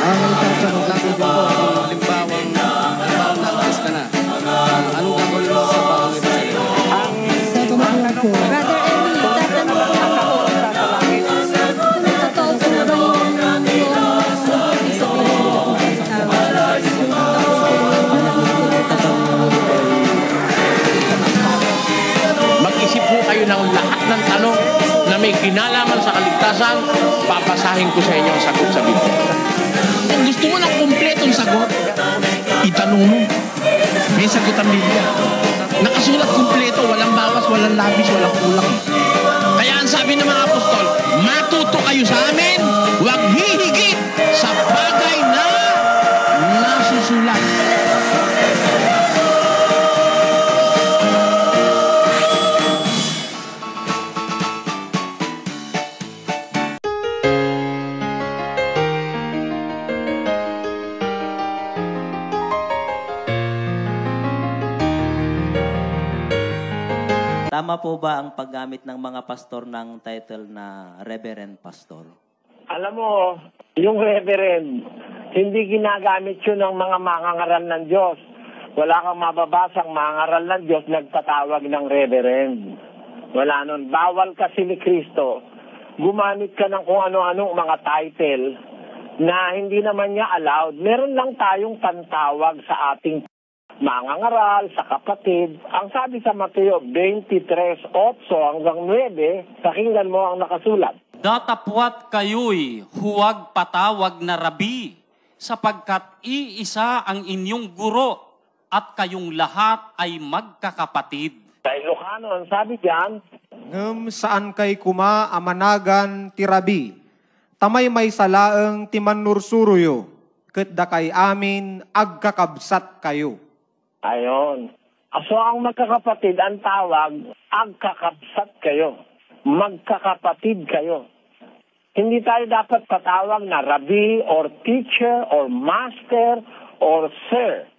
Ang itatanong Lagi po kung halimbawang nagkis ka na, anong gagawin mo sa bagong Jerusalem? sa tanong po, Brother Ernie, tatanong ko lang po. Totoo po ba yung ibig sabihin nila kung pagtawag? Mag-isip po kayo ng lahat ng tanong na may kinalaman sa kaligtasan, papasahin ko sa inyo ang sagot sa Biblia. Kung gusto mo ng kumpletong sagot, itanong mo. May sagot ang Biblia. Nakasulat kumpleto, walang bawas, walang labis, walang kulang. Kaya ang sabi ng mga apostol, matuto kayo sa amin, huwag hihigit sa bagay na nasusulat. Tama po ba ang paggamit ng mga pastor ng title na Reverend Pastor? Alam mo, yung reverend, hindi ginagamit yun ng mga mangangaral ng Diyos. Wala kang mababasang mangangaral ng Diyos nagpatawag ng reverend. Wala nun. Bawal kasi ni Kristo. Gumamit ka ng kung ano-anong mga title na hindi naman niya allowed. Meron lang tayong pantawag sa ating mangangaral, sa kapatid. Ang sabi sa Mateo 23:8 hanggang 9, pakinggan mo ang nakasulat. Datapwat kayo'y huwag patawag na rabi, sapagkat iisa ang inyong guro at kayong lahat ay magkakapatid. Sa Ilocano, ang sabi diyan, Ngem saan kay kuma amanagan tirabi, tamay may salaeng timanursuruyo, ket da kay amin agkakabsat kayo. ayon. So ang magkakapatid, ang tawag, agkakabsat kayo. Magkakapatid kayo. Hindi tayo dapat patawag na rabbi or teacher or master or sir.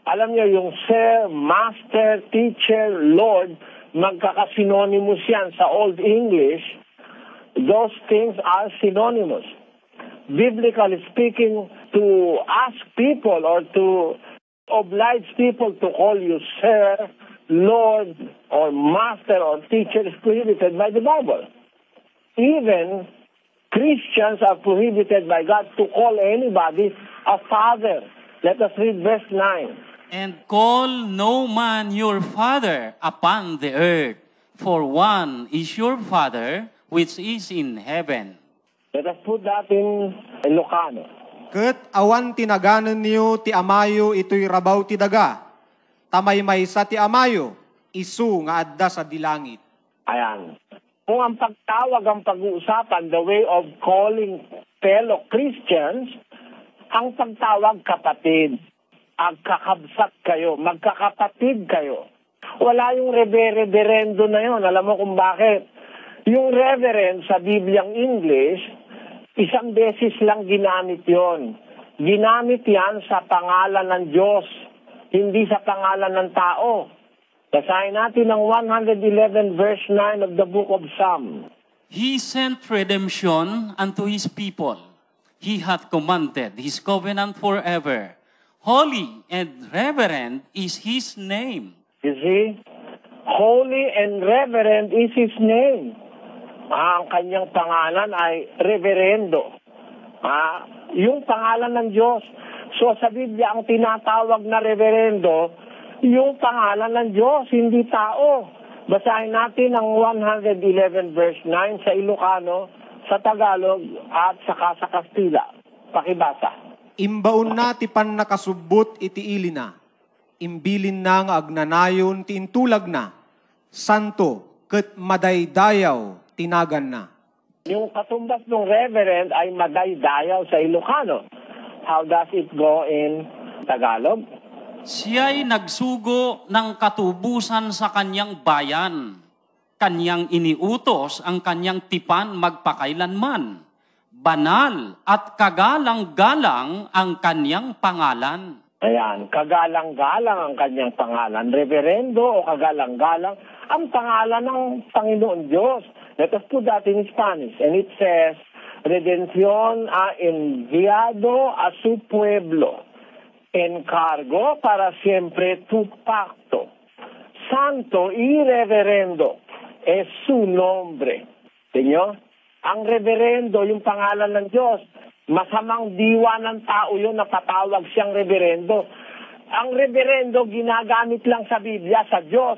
Alam niyo, yung sir, master, teacher, lord, magkaka-synonymous yan sa Old English. Those things are synonymous. Biblically speaking, to ask people or to oblige people to call you sir, lord, or master, or teacher is prohibited by the Bible. Even Christians are prohibited by God to call anybody a father. Let us read verse 9. And call no man your father upon the earth, for one is your Father which is in heaven. Let us put that in Ilocano. Ket awan tinaganen niyo ti amayo ito'y rabaw ti daga. Tamay maysa ti amayo, isu nga adda sa dilangit. Ayan. Kung ang pagtawag ang pag-uusapan, the way of calling fellow Christians, ang pagtawag kapatid. Agkakabsat kayo, magkakapatid kayo. Wala yung reverendo na yun. Alam mo kung bakit? Yung reverend sa Bibliang English, isang beses lang ginamit yon. Ginamit yan sa pangalan ng Diyos, hindi sa pangalan ng tao. Basahin natin ang 111 verse 9 of the book of Psalm. He sent redemption unto his people. He hath commanded his covenant forever. Holy and reverend is his name. You see? Holy and reverend is his name. Ang kanyang pangalan ay reverendo. Yung pangalan ng Diyos. So sa Biblia, ang tinatawag na reverendo, yung pangalan ng Diyos, hindi tao. Basahin natin ang 111 verse 9 sa Ilocano, sa Tagalog, at saka sa Kastila. Pakibasa. Imbaon na ti pan nakasubbot iti ilina. Imbilin na nga agnanayon ti intulag na. Santo ket madaydayaw tinagan na. Yung katumbas ng reverend ay madaydayaw sa Ilocano. How does it go in Tagalog? Siya'y nagsugo ng katubusan sa kanyang bayan. Kanyang iniutos ang kanyang tipan magpakailanman. Banal at kagalang-galang ang kanyang pangalan. Ayan, kagalang-galang ang kanyang pangalan. Reverendo o kagalang-galang ang pangalan ng Panginoon Diyos. Let us put that in Spanish. And it says, redención ha enviado a su pueblo. Encargo para siempre tu pacto. Santo y reverendo es su nombre. Señor, ang reverendo, yung pangalan ng Diyos, masamang diwa ng tao yun na patawag siyang reverendo. Ang reverendo, ginagamit lang sa Biblia, sa Diyos.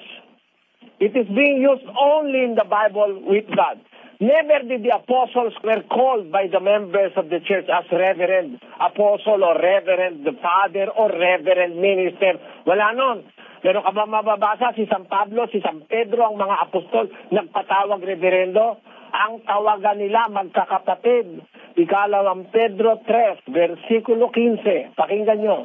It is being used only in the Bible with God. Never did the apostles were called by the members of the church as reverend apostle or reverend the father or reverend minister. Wala nun. Pero ka ba mababasa si San Pablo, si San Pedro, ang mga apostol, nagpatawag reverendo? Ang tawagan nila magkakapatid. Ikalawang Pedro 3, versikulo 15. Pakinggan nyo.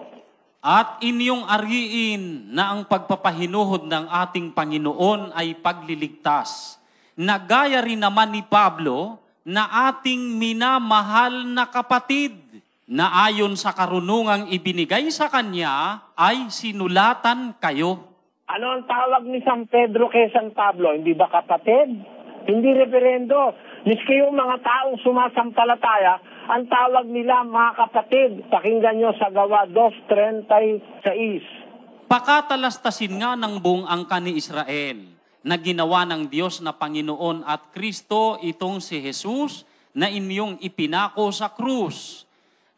At inyong ariin na ang pagpapahinuhod ng ating Panginoon ay pagliligtas, na gaya rin naman ni Pablo na ating minamahal na kapatid, na ayon sa karunungang ibinigay sa kanya ay sinulatan kayo. Ano ang tawag ni San Pedro kay San Pablo? Hindi ba kapatid? Hindi reverendo. Miski yung mga taong sumasampalataya, ang tawag nila mga kapatid. Pakinggan nyo sa Gawa 2:36. Pakatalastasin nga ng buong angkan ni Israel na ginawa ng Diyos na Panginoon at Kristo itong si Jesus na inyong ipinako sa krus.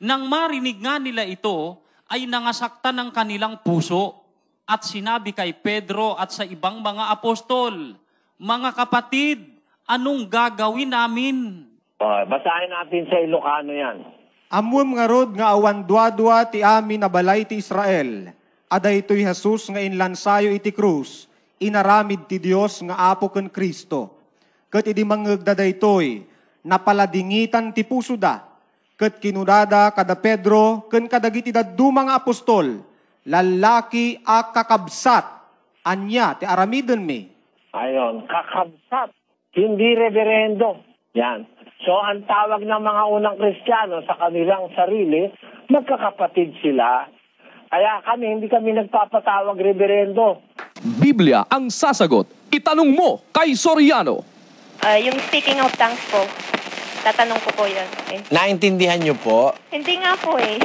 Nang marinig nga nila ito, ay nangasaktan ng kanilang puso at sinabi kay Pedro at sa ibang mga apostol, mga kapatid, anong gagawin namin? Basahin natin sa Ilocano yan. Amum nga rod nga awan dua-dua ti amin na balay ti Israel. Aday ito'y Jesus nga inlansayo iti krus. Inaramid ti Dios nga apo ken Kristo. Ket idi mangegdaday toy napaladingitan ti puso da. Ket kinudada kada Pedro ken kadagiti daddu mga apostol, lalaki a kakabsat anya ti aramiden mi. Ayon, kakabsat, hindi reverendo. Yan. So ang tawag ng mga unang Kristiyano sa kanilang sarili, magkakapatid sila. Kaya hindi kami nagpapatawag reverendo. Biblia ang sasagot. Itanong mo kay Soriano. Yung speaking of tongues po, tatanong ko po yan. Naintindihan niyo po? Hindi nga po eh.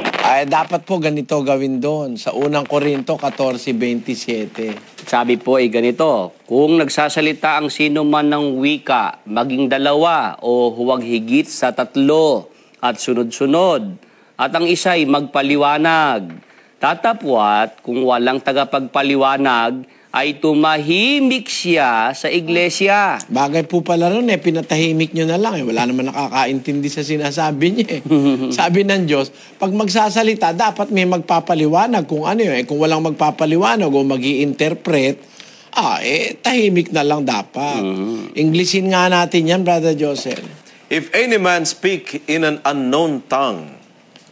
Dapat po ganito gawin doon sa unang Korinto 14:27. Sabi po ay ganito, kung nagsasalita ang sino man ng wika, maging dalawa o huwag higit sa 3 at sunod-sunod, at ang isa'y magpaliwanag. Tatapwat kung walang tagapagpaliwanag, ay tumahimik siya sa iglesia. Bagay po pala ron pinatahimik nyo na lang. Wala naman nakakaintindi sa sinasabi niya. Sabi ng Diyos, pag magsasalita, dapat may magpapaliwanag kung ano yun. Kung walang magpapaliwanag o mag-i-interpret, tahimik na lang dapat. Englishin nga natin yan, Brother Joseph. If any man speak in an unknown tongue,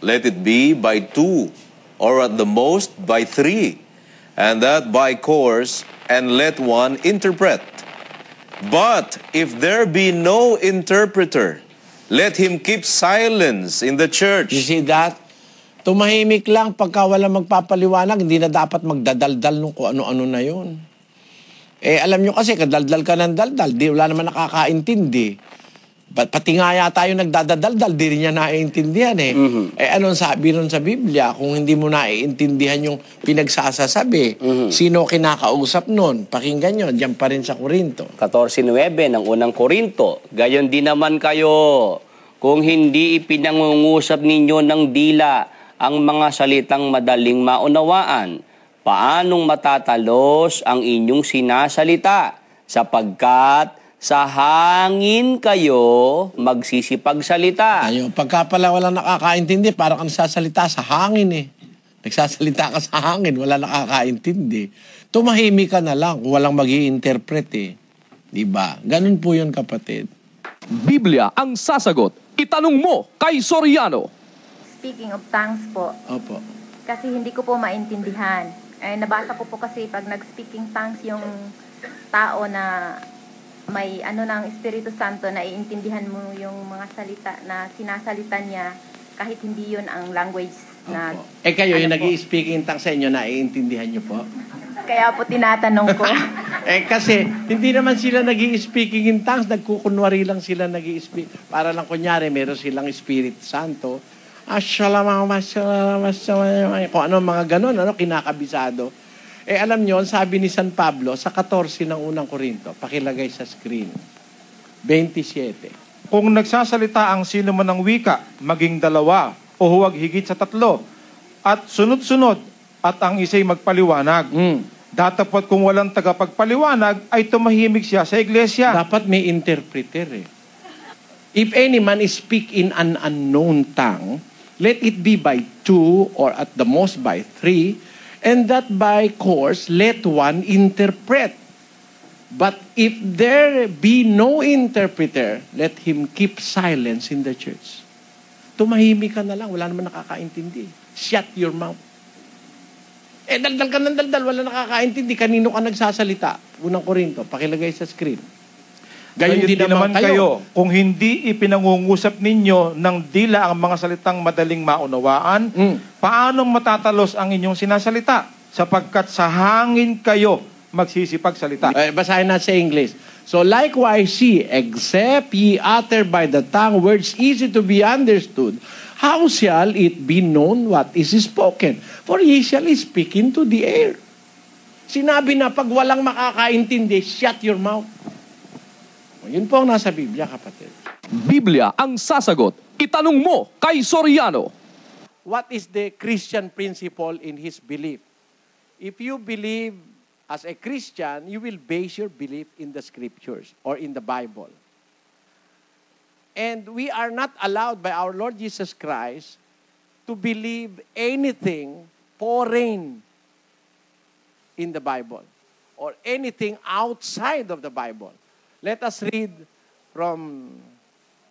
let it be by 2, or at the most by 3. And that by course, and let one interpret. But if there be no interpreter, let him keep silence in the church. You see that? Tumahimik lang pagka wala magpapaliwanag, hindi na dapat magdadaldal nung kung ano-ano na yun. Alam nyo kasi, kadaldal ka ng daldal, wala naman nakakaintindi. Pati nga yata yung nagdadaldal, di rin niya naiintindihan anong sabi nun sa Biblia? Kung hindi mo naiintindihan yung pinagsasasabi, sino kinakausap nun? Pakinggan nyo, diyan pa rin sa Korinto. 14:9 ng unang Korinto, gayon din naman kayo, kung hindi ipinangungusap ninyo ng dila ang mga salitang madaling maunawaan, paanong matatalos ang inyong sinasalita? Sapagkat sa hangin kayo magsisipagsalita. Pagka pala wala nakakaintindi, parang kang sasalita sa hangin Nagsasalita ka sa hangin, wala nakakaintindi. Tumahimik ka na lang kung walang mag-i-interpret Diba? Ganun po yun, kapatid. Biblia ang sasagot. Itanong mo kay Soriano. Speaking of tongues po. Opo. Kasi hindi ko po maintindihan. Nabasa ko po kasi pag nag-speaking tongues yung tao na may ng Espiritu Santo na iintindihan mo yung mga salita na sinasalita niya kahit hindi yun ang language na... Kayo yung nag-i-speaking tongues sa inyo, naiintindihan niyo po? Kaya po tinatanong ko. Kasi hindi naman sila nag-i-speaking in tongues, nagkukunwari lang sila nag-i-speak. Para lang kunyari, meron silang Spirit Santo. Kung ano mga ganon, kinakabisado. Alam nyo, sabi ni San Pablo sa 14 ng unang Korinto, pakilagay sa screen, 27. Kung nagsasalita ang sino man ng wika, maging dalawa o huwag higit sa 3, at sunod-sunod, at ang isa'y magpaliwanag. Datapot kung walang tagapagpaliwanag, ay tumahimik siya sa iglesia. Dapat may interpreter If any man speak in an unknown tongue, let it be by 2 or at the most by 3, and that by course let one interpret. But if there be no interpreter, let him keep silence in the church. Tumahimik ka na lang, wala naman nakakaintindi. Shut your mouth. Daldal ka ng daldal, wala nakakaintindi. Kanino ka nagsasalita? Unang Korinto, pakilagay sa screen. Gayon din naman kayo, kung hindi ipinangungusap ninyo ng dila ang mga salitang madaling maunawaan, paano matatalos ang inyong sinasalita? Sapagkat sa hangin kayo magsisipagsalita. Basahin na sa English. So likewise ye, except ye utter by the tongue words easy to be understood, how shall it be known what is spoken? For ye shall speak into the air. Sinabi na pag walang makakaintindi, shut your mouth. Yun po ang nasa Biblia, kapatid. Biblia ang sasagot. Itanong mo kay Soriano. What is the Christian principle in his belief? If you believe as a Christian, you will base your belief in the Scriptures or in the Bible. And we are not allowed by our Lord Jesus Christ to believe anything foreign in the Bible or anything outside of the Bible. Let us read from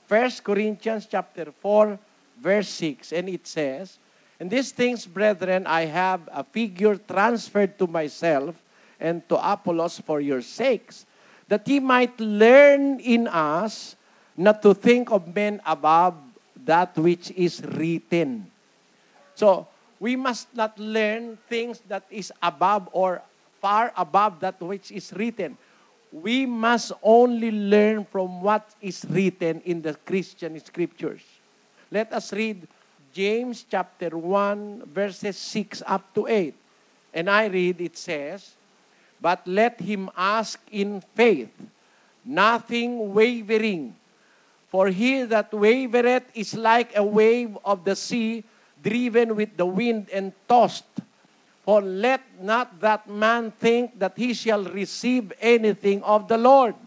1 Corinthians chapter 4, verse 6. And it says, "And these things, brethren, I have a figure transferred to myself and to Apollos for your sakes, that ye might learn in us not to think of men above that which is written." So, we must not learn things that is above or far above that which is written. We must only learn from what is written in the Christian Scriptures. Let us read James chapter 1, verses 6 up to 8. And I read, it says, "But let him ask in faith, nothing wavering. For he that wavereth is like a wave of the sea, driven with the wind and tossed. For let not that man think that he shall receive anything of the Lord.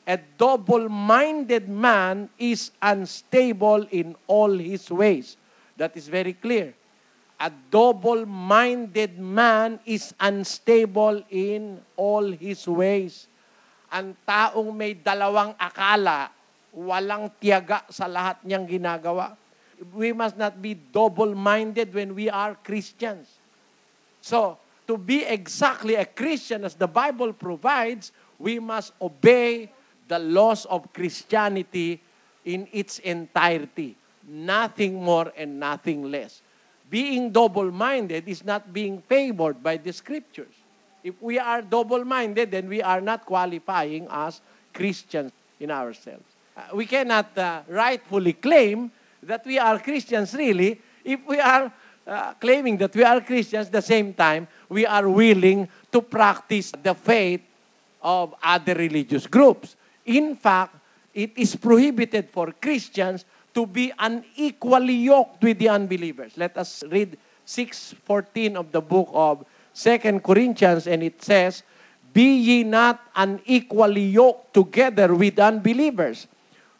A double-minded man is unstable in all his ways." That is very clear. A double-minded man is unstable in all his ways. Ang taong may dalawang akala, walang tiyaga sa lahat niyang ginagawa. We must not be double-minded when we are Christians. So, to be exactly a Christian as the Bible provides, we must obey the laws of Christianity in its entirety. Nothing more and nothing less. Being double-minded is not being favored by the Scriptures. If we are double-minded, then we are not qualifying as Christians in ourselves. We cannot rightfully claim that we are Christians really if we are claiming that we are Christians, at the same time, we are willing to practice the faith of other religious groups. In fact, it is prohibited for Christians to be unequally yoked with the unbelievers. Let us read 6:14 of the book of 2 Corinthians, and it says, "Be ye not unequally yoked together with unbelievers.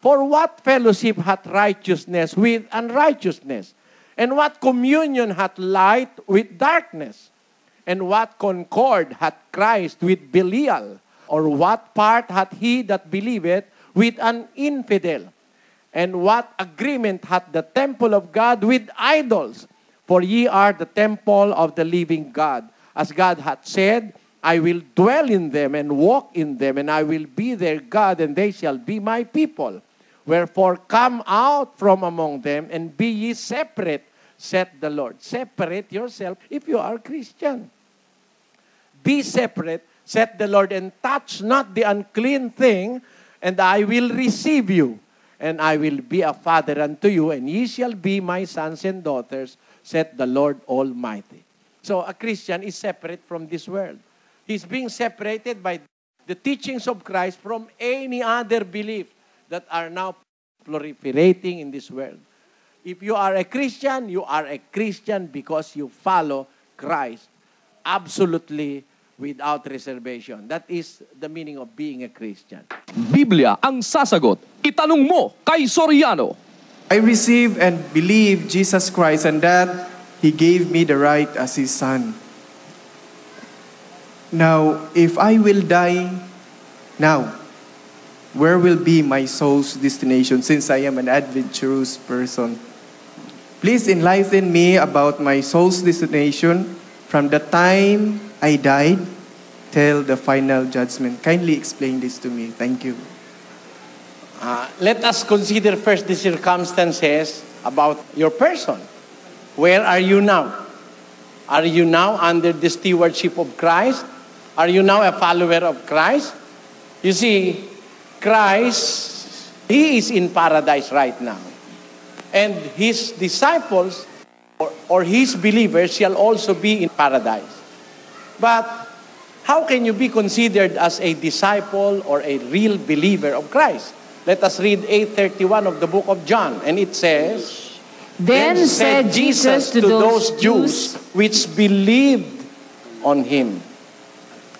For what fellowship hath righteousness with unrighteousness? And what communion hath light with darkness? And what concord hath Christ with Belial? Or what part hath he that believeth with an infidel? And what agreement hath the temple of God with idols? For ye are the temple of the living God. As God hath said, I will dwell in them and walk in them, and I will be their God, and they shall be my people. Wherefore come out from among them, and be ye separate, saith the Lord." Separate yourself if you are Christian. Be separate saith the Lord, and touch not the unclean thing, and I will receive you, and I will be a father unto you, and ye shall be my sons and daughters, saith the Lord Almighty. So a Christian is separate from this world. He's being separated by the teachings of Christ from any other belief that are now proliferating in this world. If you are a Christian, you are a Christian because you follow Christ absolutely without reservation. That is the meaning of being a Christian. Biblia ang sasagot. Itanong mo kay Soriano. I receive and believe Jesus Christ and that He gave me the right as His Son. Now, if I will die now, where will be my soul's destination since I am an adventurous person? Please enlighten me about my soul's destination from the time I died till the final judgment. Kindly explain this to me. Thank you. Let us consider first the circumstances about your person. Where are you now? Are you now under the stewardship of Christ? Are you now a follower of Christ? You see, Christ, He is in paradise right now. And His disciples or His believers shall also be in paradise. But how can you be considered as a disciple or a real believer of Christ? Let us read 8:31 of the book of John. And it says, Then said Jesus to those Jews which believed on Him.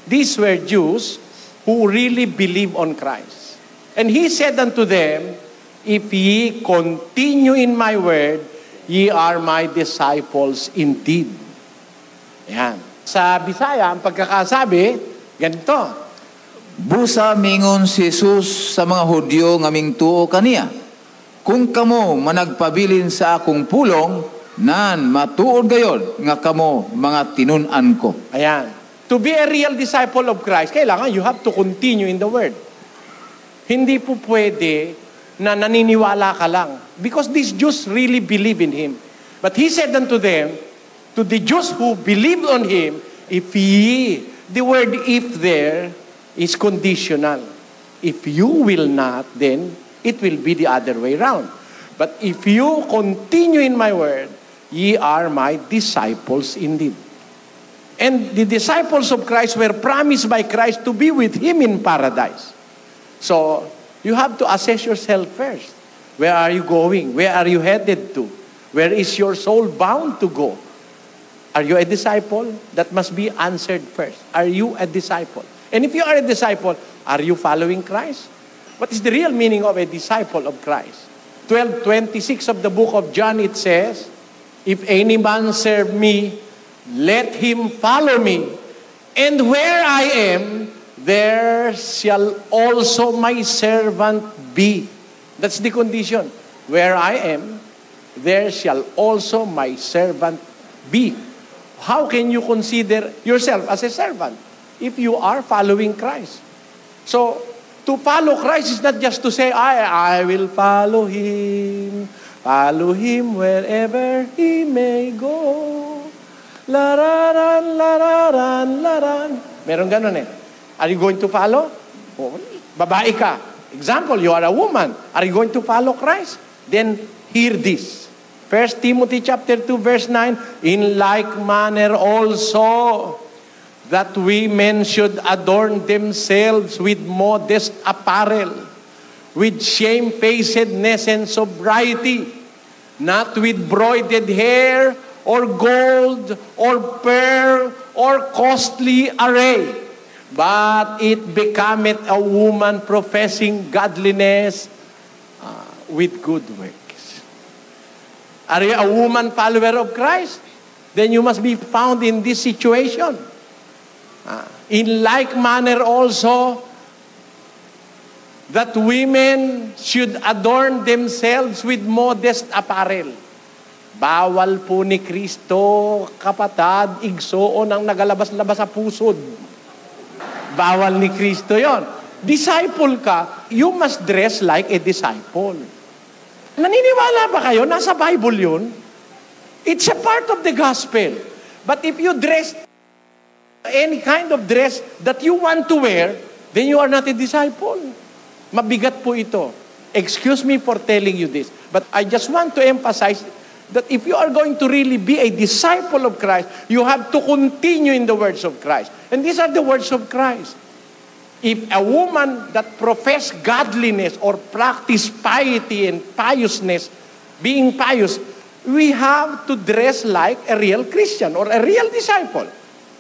These were Jews who really believe on Christ. And He said unto them, If ye continue in my word, ye are my disciples indeed. Yan. Sa Bisaya, ang pagkakasabi, ganito. Busa mingon si Jesus sa mga Hudyo ngaming tuo kaniya. Kung kamo managpabilin sa akong pulong, nan matuod gayod nga kamo mga tinun-an ko. Ayan. To be a real disciple of Christ, kailangan you have to continue in the word. Hindi po pwede na naniniwala ka lang. Because these Jews really believe in Him. But He said unto them, to the Jews who believed on Him, if ye, the word if there is conditional. If you will not, then it will be the other way around. But if you continue in my word, ye are my disciples indeed. And the disciples of Christ were promised by Christ to be with Him in paradise. So, you have to assess yourself first. Where are you going? Where are you headed to? Where is your soul bound to go? Are you a disciple? That must be answered first. Are you a disciple? And if you are a disciple, are you following Christ? What is the real meaning of a disciple of Christ? 12:26 of the book of John, it says, If any man serve me, let him follow me. And where I am, there shall also my servant be. That's the condition. Where I am, there shall also my servant be. How can you consider yourself as a servant if you are following Christ? So, to follow Christ is not just to say, I will follow Him wherever He may go. Lararan, lararan, laran. Meron ganun eh. Are you going to follow? Babae ka. Example, you are a woman. Are you going to follow Christ? Then hear this. 1 Timothy chapter 2 verse 9, In like manner also, that women should adorn themselves with modest apparel, with shamefacedness and sobriety, not with broided hair, or gold, or pearl, or costly array, but it becometh a woman professing godliness with good works. Are you a woman follower of Christ? Then you must be found in this situation. In like manner also, that women should adorn themselves with modest apparel. Bawal po ni Kristo, kapatad, igsoon ang nagalabas-labas sa pusod. Bawal ni Kristo yon. Disciple ka, you must dress like a disciple. Naniniwala ba kayo? Nasa Bible yun. It's a part of the gospel. But if you dress any kind of dress that you want to wear, then you are not a disciple. Mabigat po ito. Excuse me for telling you this, but I just want to emphasize that if you are going to really be a disciple of Christ, you have to continue in the words of Christ. And these are the words of Christ. If a woman that profess godliness or practice piety and piousness, being pious, we have to dress like a real Christian or a real disciple.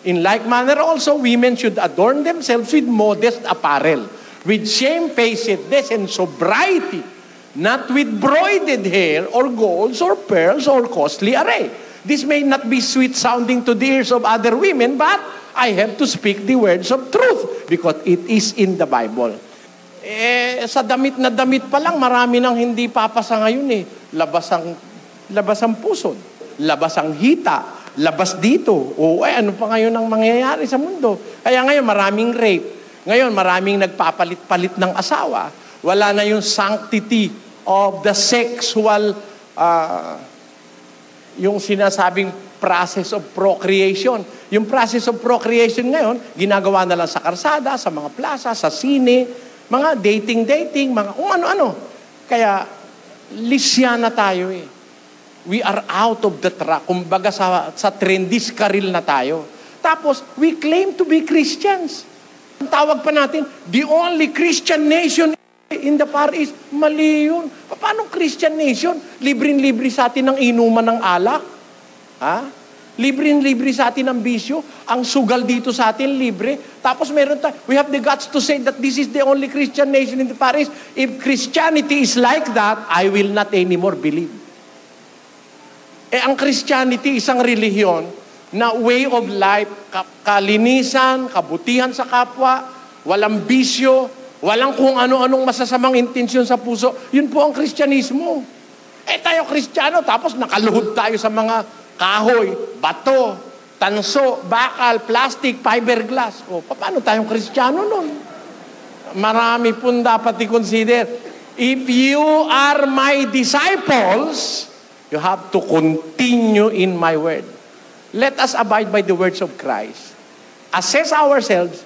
In like manner also, women should adorn themselves with modest apparel, with shamefacedness and sobriety, not with broided hair or golds or pearls or costly array. This may not be sweet-sounding to the ears of other women, but I have to speak the words of truth because it is in the Bible. Sa damit na damit pa lang, marami nang hindi papasa ngayon eh. Labas ang pusod, labas ang hita, labas dito. Ano pa ngayon ang mangyayari sa mundo? Kaya ngayon maraming rape. Ngayon maraming nagpapalit-palit ng asawa. Wala na yung sanctity of the sexual, yung sinasabing process of procreation. Yung process of procreation ngayon, ginagawa na lang sa karsada, sa mga plaza, sa sine, mga dating, mga ano-ano. Kaya, lisya na tayo eh. We are out of the track. Kumbaga sa trendis karil na tayo. Tapos, we claim to be Christians. Ang tawag pa natin, the only Christian nation in the Far East. Mali yun. Paano Christian nation? Libre-libre sa atin ng inuman ng alak. Ha? Libre-libre sa atin ng bisyo. Ang sugal dito sa atin, libre. Tapos meron tayo, we have the guts to say that this is the only Christian nation in the Far East. If Christianity is like that, I will not anymore believe. Ang Christianity, isang relihiyon na way of life, kalinisan, kabutihan sa kapwa, walang bisyo, walang kung ano-anong masasamang intensyon sa puso. Yun po ang Kristyanismo. Tayo Kristiyano, tapos nakaluhod tayo sa mga kahoy, bato, tanso, bakal, plastic, fiberglass. Paano tayong Kristiyano nun? Marami pong dapat i-consider. If you are my disciples, you have to continue in my word. Let us abide by the words of Christ. Assess ourselves.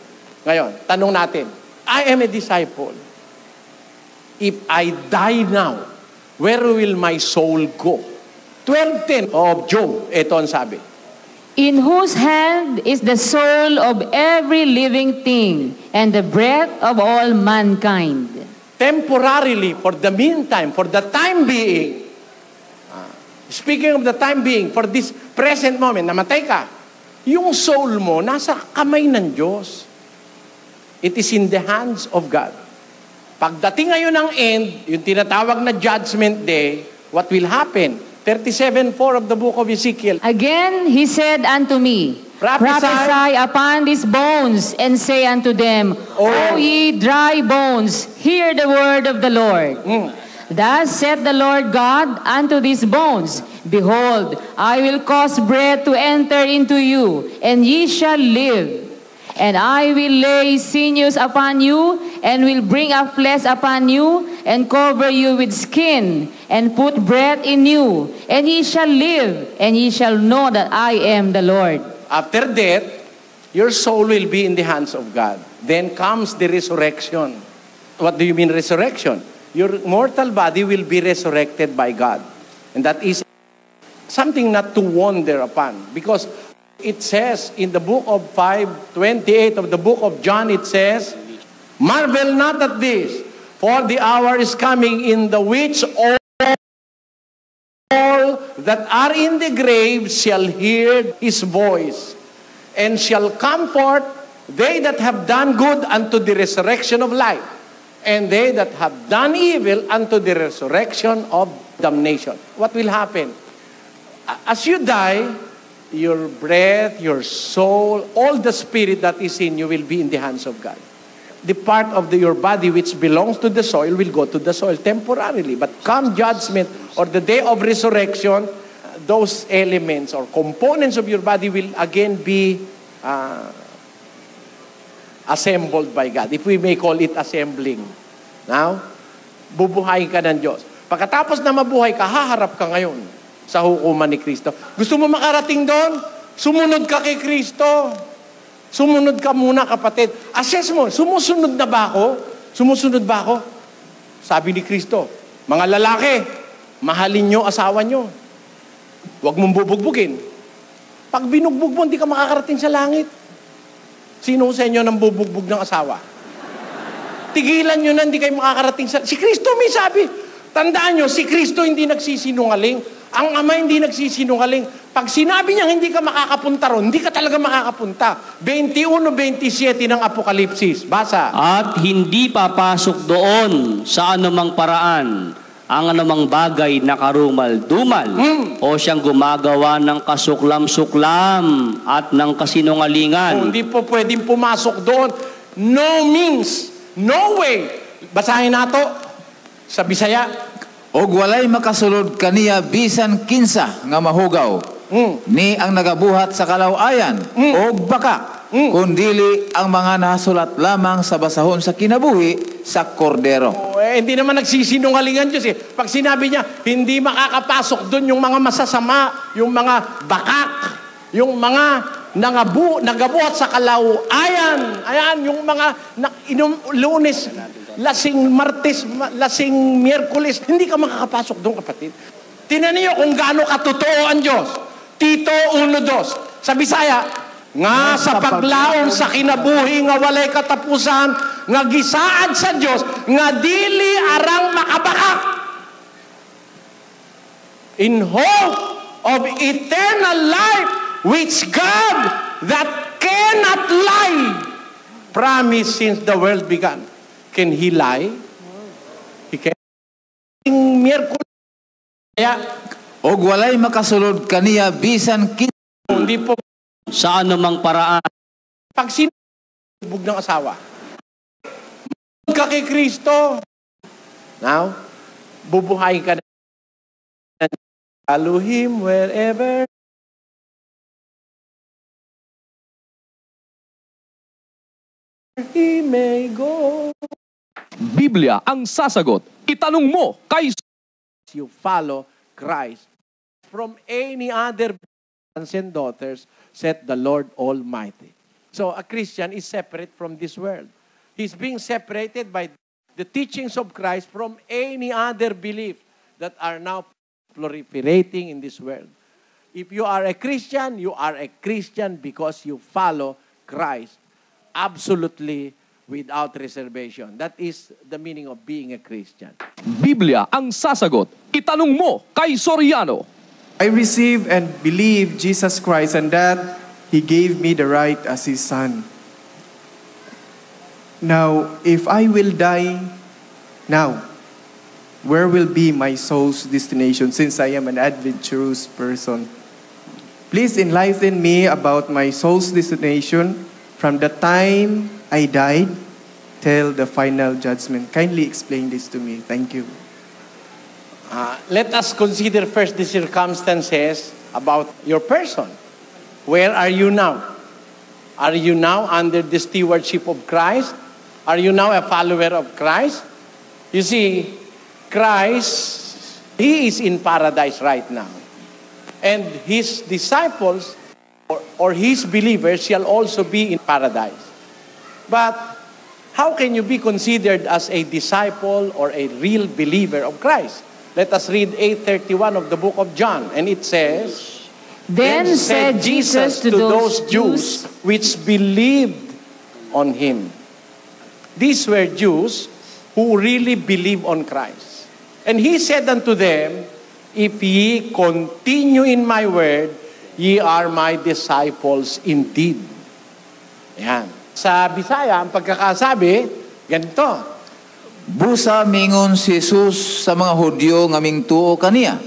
Ngayon, tanong natin, I am a disciple. If I die now, where will my soul go? 12:10 of Job, ito ang sabi. In whose hand is the soul of every living thing and the breath of all mankind. Temporarily, for the meantime, for the time being, speaking of the time being, for this present moment, namatay ka, yung soul mo nasa kamay ng Diyos. It is in the hands of God. Pagdating ngayon ng end, yung tinatawag na judgment day, what will happen? 37:4 of the book of Ezekiel. Again, he said unto me, Prophesy upon these bones, and say unto them, O ye dry bones, hear the word of the Lord. Thus saith the Lord God unto these bones, Behold, I will cause breath to enter into you, and ye shall live. And I will lay sinews upon you, and will bring up flesh upon you, and cover you with skin, and put breath in you, and ye shall live, and ye shall know that I am the Lord. After death, your soul will be in the hands of God. Then comes the resurrection. What do you mean resurrection? Your mortal body will be resurrected by God. And that is something not to wonder upon. Because it says in the book of 5:28 of the book of John, it says, Marvel not at this, for the hour is coming in the which all that are in the grave shall hear his voice, and shall come forth they that have done good unto the resurrection of life, and they that have done evil unto the resurrection of damnation. What will happen? As you die, your breath, your soul, all the spirit that is in you will be in the hands of God. The part of your body which belongs to the soil will go to the soil temporarily. But come judgment or the day of resurrection, those elements or components of your body will again be assembled by God. If we may call it assembling. Now, bubuhayin ka ng Diyos. Pagkatapos na mabuhay ka, haharap ka ngayon sa hukuman ni Kristo. Gusto mo makarating doon? Sumunod ka kay Kristo. Sumunod ka muna, kapatid. Assess mo, sumusunod na ba ako? Sumusunod ba ako? Sabi ni Kristo, mga lalaki, mahalin nyo asawa nyo. Huwag mong bubugbugin. Pag binugbog mo, hindi ka makakarating sa langit. Sino sa inyo nang bubugbog ng asawa? Tigilan nyo na, hindi kayo makakarating sa... Si Kristo may sabi. Tandaan nyo, si Kristo hindi nagsisinungaling. Ang Ama hindi nagsisinungaling. Pag sinabi niya hindi ka makakapunta ron, hindi ka talaga makakapunta. 21:27 ng Apokalipsis. Basa. At hindi papasok doon sa anumang paraan ang anumang bagay na karumal-dumal o siyang gumagawa ng kasuklam-suklam at ng kasinungalingan. Hindi po pwedeng pumasok doon. No means, no way. Basahin nato sa Bisaya. Og walay makasulod kaniya bisan kinsa nga mahugaw. Ni ang nagabuhat sa kalawayan og baka. Kundili ang mga nasulat lamang sa basahon sa kinabuhi sa kordero. Hindi naman nagsisinungalingan Diyos eh. Pag sinabi niya, hindi makakapasok doon yung mga masasama, yung mga bakak, yung mga nagabuhat sa kalawayan. Ayan, yung mga Lunes, lasing Martes, lasing Miyerkules, hindi ka makakapasok doon, kapatid. Tinan niyo kung gaano katotoo ang Diyos. Tito 1:2. Sa Bisaya, nga sa paglaom sa kinabuhi nga walay katapusan, nga gisaad sa Diyos, nga dili arang makabakak. In hope of eternal life, which God that cannot lie promised since the world began. Can He lie? He can. Miyerkules. Og walay makasulod kaniya bisan hindi po sa anumang paraan. Pag sinubog ng asawa, ka kay Kristo. Now, bubuhayin ka na. Follow Him wherever He may go. Biblia ang sasagot. Itanong mo kay... You follow Christ. From any other sons and daughters, said the Lord Almighty. So a Christian is separate from this world. He's being separated by the teachings of Christ from any other belief that are now proliferating in this world. If you are a Christian, you are a Christian because you follow Christ. Absolutely without reservation. That is the meaning of being a Christian. Biblia ang sasagot. Itanong mo kay Soriano. I receive and believe Jesus Christ and that He gave me the right as His Son. Now, if I will die now, where will be my soul's destination since I am an adventurous person? Please enlighten me about my soul's destination from the time I died till the final judgment. Kindly explain this to me. Thank you. Let us consider first the circumstances about your person. Where are you now? Are you now under the stewardship of Christ? Are you now a follower of Christ? You see, Christ, He is in paradise right now. And His disciples or His believers shall also be in paradise. But how can you be considered as a disciple or a real believer of Christ? Let us read 8:31 of the book of John. And it says, Then said Jesus to those Jews which believed on Him. These were Jews who really believe on Christ. And He said unto them, If ye continue in my word, ye are my disciples indeed. Yan. Sa Bisaya, ang pagkakasabi, ganito. Busa mingon si Jesus sa mga Hudyo ngaming tuo kaniya.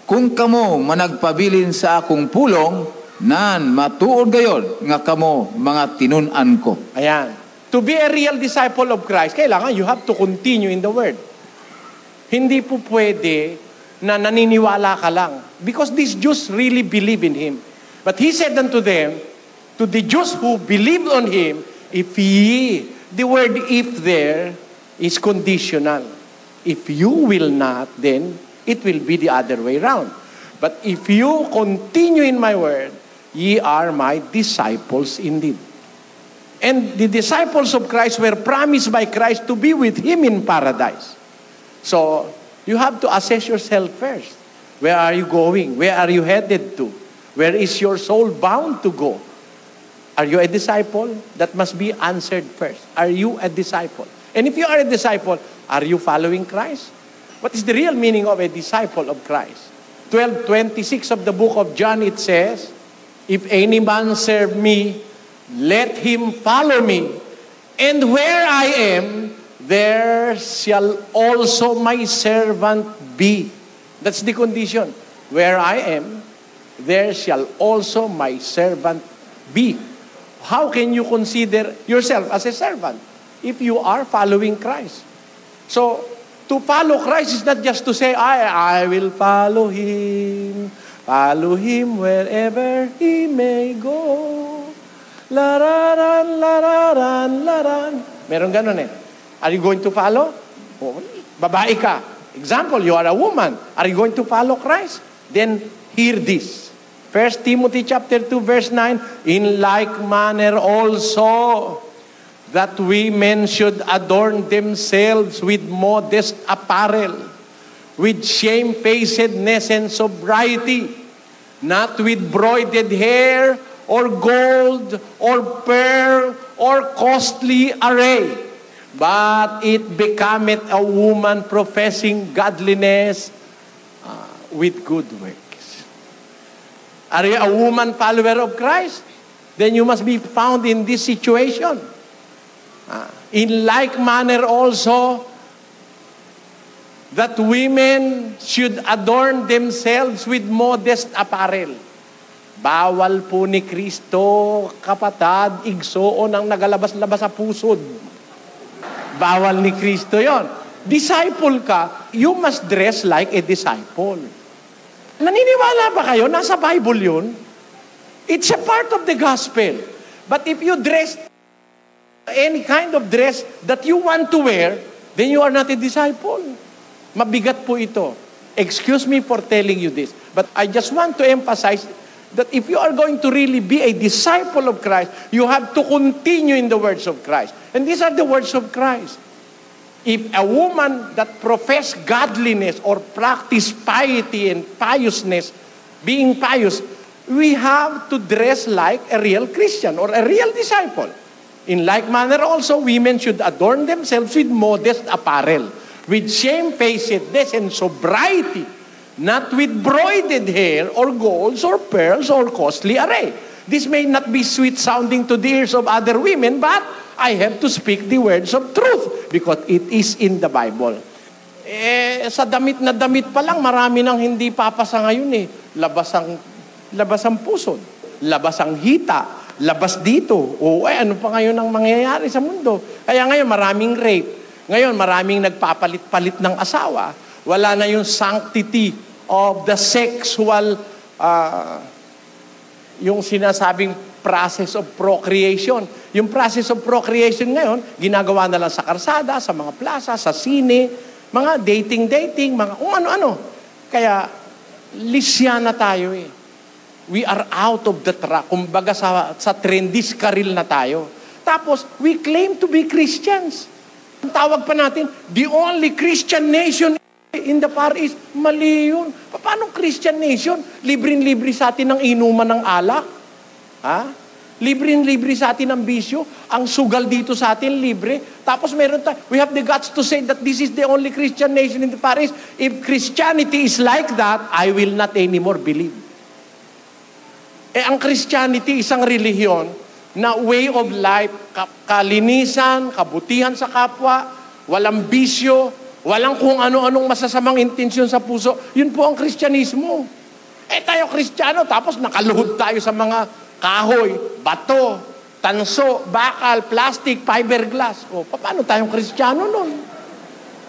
Kung kamo managpabilin sa akong pulong, nan matuod gayod nga kamo mga tinun-an ko. Ayan. To be a real disciple of Christ, kailangan you have to continue in the word. Hindi po pwede na naniniwala ka lang. Because these Jews really believe in Him. But He said unto them, to the Jews who believed on Him, if ye, the word if there is conditional. If you will not, then it will be the other way around. But if you continue in my word, ye are my disciples indeed. And the disciples of Christ were promised by Christ to be with Him in paradise. So, you have to assess yourself first. Where are you going? Where are you headed to? Where is your soul bound to go? Are you a disciple? That must be answered first. Are you a disciple? And if you are a disciple, are you following Christ? What is the real meaning of a disciple of Christ? 12:26 of the book of John, it says, if any man serve me, let him follow me. And where I am, there shall also my servant be. That's the condition. Where I am, there shall also my servant be. How can you consider yourself as a servant if you are following Christ? So, to follow Christ is not just to say, I will follow Him wherever He may go. Lararan, lararan, laran. Meron ganun eh. Are you going to follow? Oh, babae ka. Example, you are a woman. Are you going to follow Christ? Then, hear this. 1 Timothy chapter 2, verse 9, in like manner also, that women should adorn themselves with modest apparel, with shamefacedness and sobriety, not with broided hair, or gold, or pearl, or costly array, but it becometh a woman professing godliness with good works. Are you a woman follower of Christ? Then you must be found in this situation. In like manner also, that women should adorn themselves with modest apparel. Bawal po ni Kristo, kapatad, igsoon ang nagalabas-labas sa pusod. Bawal ni Kristo yon. Disciple ka, you must dress like a disciple. Naniniwala ba kayo? Nasa Bible yun. It's a part of the gospel. But if you dress any kind of dress that you want to wear, then you are not a disciple. Mabigat po ito. Excuse me for telling you this. But I just want to emphasize that if you are going to really be a disciple of Christ, you have to continue in the words of Christ. And these are the words of Christ. If a woman that profess godliness or practice piety and piousness, being pious, we have to dress like a real Christian or a real disciple. In like manner also, women should adorn themselves with modest apparel, with shamefacedness and sobriety, not with broided hair or golds or pearls or costly array. This may not be sweet sounding to the ears of other women, but I have to speak the words of truth because it is in the Bible. Sa damit na damit pa lang, marami nang hindi papasa ngayon eh. Labas ang pusod, labas ang hita, labas dito. Ano pa ngayon ang mangyayari sa mundo? Kaya ngayon maraming rape. Ngayon maraming nagpapalit-palit ng asawa. Wala na yung sanctity of the sexual, yung sinasabing process of procreation. Yung process of procreation ngayon, ginagawa na lang sa karsada, sa mga plaza, sa sine, mga dating, mga kung ano-ano. Kaya, lisya na tayo eh. We are out of the track. Kumbaga sa trendis karil na tayo. Tapos, we claim to be Christians. Ang tawag pa natin, the only Christian nation in the Far East. Mali yun. Paano Christian nation? Libre-libre sa atin ng inuman ng alak. Libre-libre sa atin ang bisyo. Ang sugal dito sa atin, libre. Tapos meron tayo, we have the guts to say that this is the only Christian nation in the Far East. If Christianity is like that, I will not anymore believe. Ang Christianity, isang relihiyon na way of life, kalinisan, kabutihan sa kapwa, walang bisyo, walang kung ano-anong masasamang intensyon sa puso. Yun po ang Kristyanismo. Tayo Kristiyano, tapos nakaluhod tayo sa mga kahoy, bato, tanso, bakal, plastic, fiberglass. Paano tayong Kristiyano nun?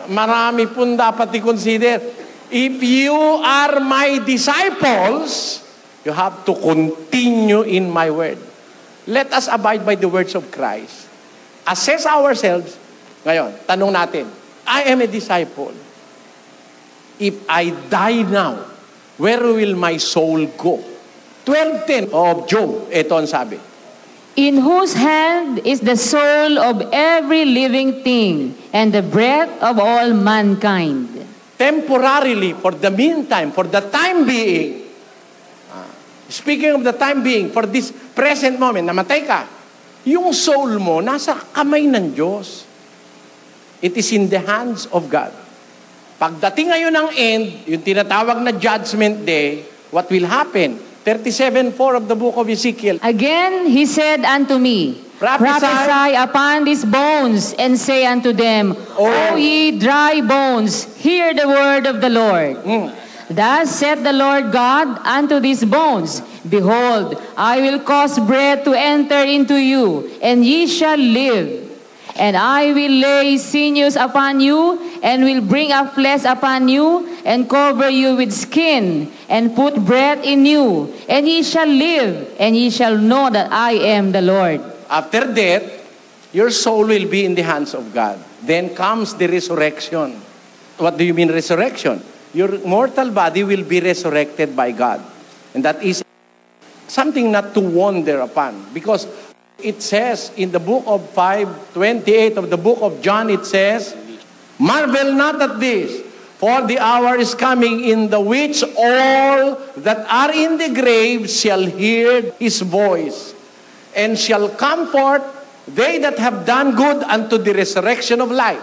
Marami pong dapat i-consider. If you are my disciples, you have to continue in my word. Let us abide by the words of Christ. Assess ourselves. Ngayon, tanong natin, I am a disciple. If I die now, where will my soul go? 12:10 of Job, ito ang sabi. in whose hand is the soul of every living thing and the breath of all mankind. Temporarily, for the meantime, for the time being, speaking of the time being, for this present moment, namatay ka, yung soul mo nasa kamay ng Diyos. It is in the hands of God. Pagdating ngayon ng end, yung tinatawag na Judgment Day, what will happen? 37:4 of the book of Ezekiel. Again, he said unto me, Prophesy upon these bones, and say unto them, O ye dry bones, hear the word of the Lord. Thus saith the Lord God unto these bones, Behold, I will cause breath to enter into you, and ye shall live. And I will lay sinews upon you, and will bring up flesh upon you, and cover you with skin, and put breath in you, and ye shall live, and ye shall know that I am the Lord. After death, your soul will be in the hands of God. Then comes the resurrection. What do you mean resurrection? Your mortal body will be resurrected by God. And that is something not to wonder upon. Because it says in the book of 5:28 of the book of John, it says, Marvel not at this, for the hour is coming in the which all that are in the grave shall hear his voice, and shall come forth they that have done good unto the resurrection of life,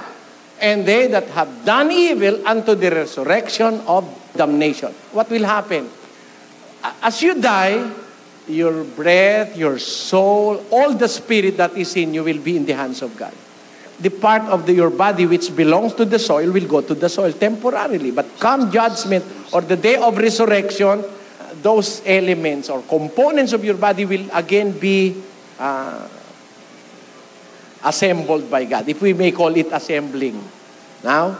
and they that have done evil unto the resurrection of damnation. What will happen? As you die, your breath, your soul, all the spirit that is in you will be in the hands of God. The part of your body which belongs to the soil will go to the soil temporarily. But come judgment or the day of resurrection, those elements or components of your body will again be assembled by God. If we may call it assembling. Now,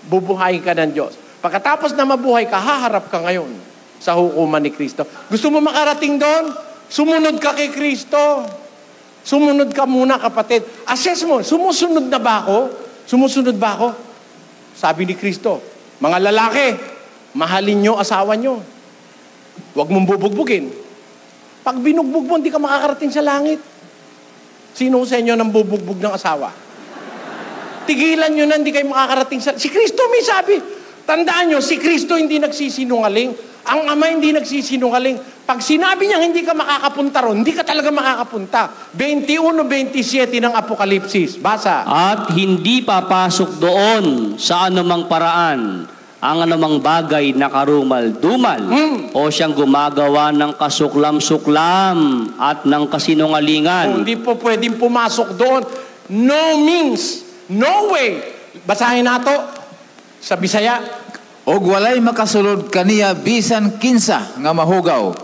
bubuhayin ka ng Diyos. Pagkatapos na mabuhay ka, haharap ka ngayon sa hukuman ni Kristo. Gusto mo makarating doon? Sumunod ka kay Kristo. Sumunod ka muna, kapatid. Assess mo, sumusunod na ba ako? Sumusunod ba ako? Sabi ni Kristo, mga lalaki, mahalin nyo asawa nyo. Huwag mong bubugbugin. Pag binugbog mo, hindi ka makakarating sa langit. Sino sa inyo nang bubugbog ng asawa? Tigilan nyo na, hindi kayo makakarating sa... Si Kristo may sabi. Tandaan nyo, si Kristo hindi nagsisinungaling. Ang Ama hindi nagsisinungaling. Pag sinabi niya hindi ka makakapunta ron, hindi ka talaga makakapunta. 21:27 ng Apokalipsis. Basa. At hindi papasok doon sa anumang paraan ang anumang bagay na karumal-dumal o siyang gumagawa ng kasuklam-suklam at ng kasinungalingan. Hindi po pwedeng pumasok doon. No means, no way. Basahin nato sa Bisaya. Og walay makasulod kaniya bisan kinsa nga mahugaw.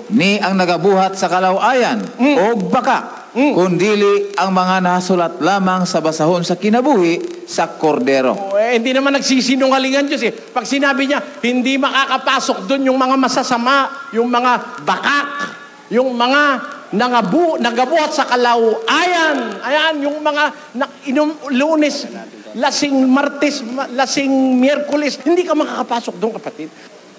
Ni ang nagabuhat sa kalawayan og baka. Kundili ang mga nasulat lamang sa basahon sa kinabuhi sa kordero. Hindi naman nagsisinungalingan Diyos eh. Pag sinabi niya, hindi makakapasok doon yung mga masasama, yung mga bakak, yung mga nagabuhat sa kalawayan. Ayan, yung mga Lunes, lasing Martes, lasing Miyerkules, hindi ka makakapasok doon, kapatid.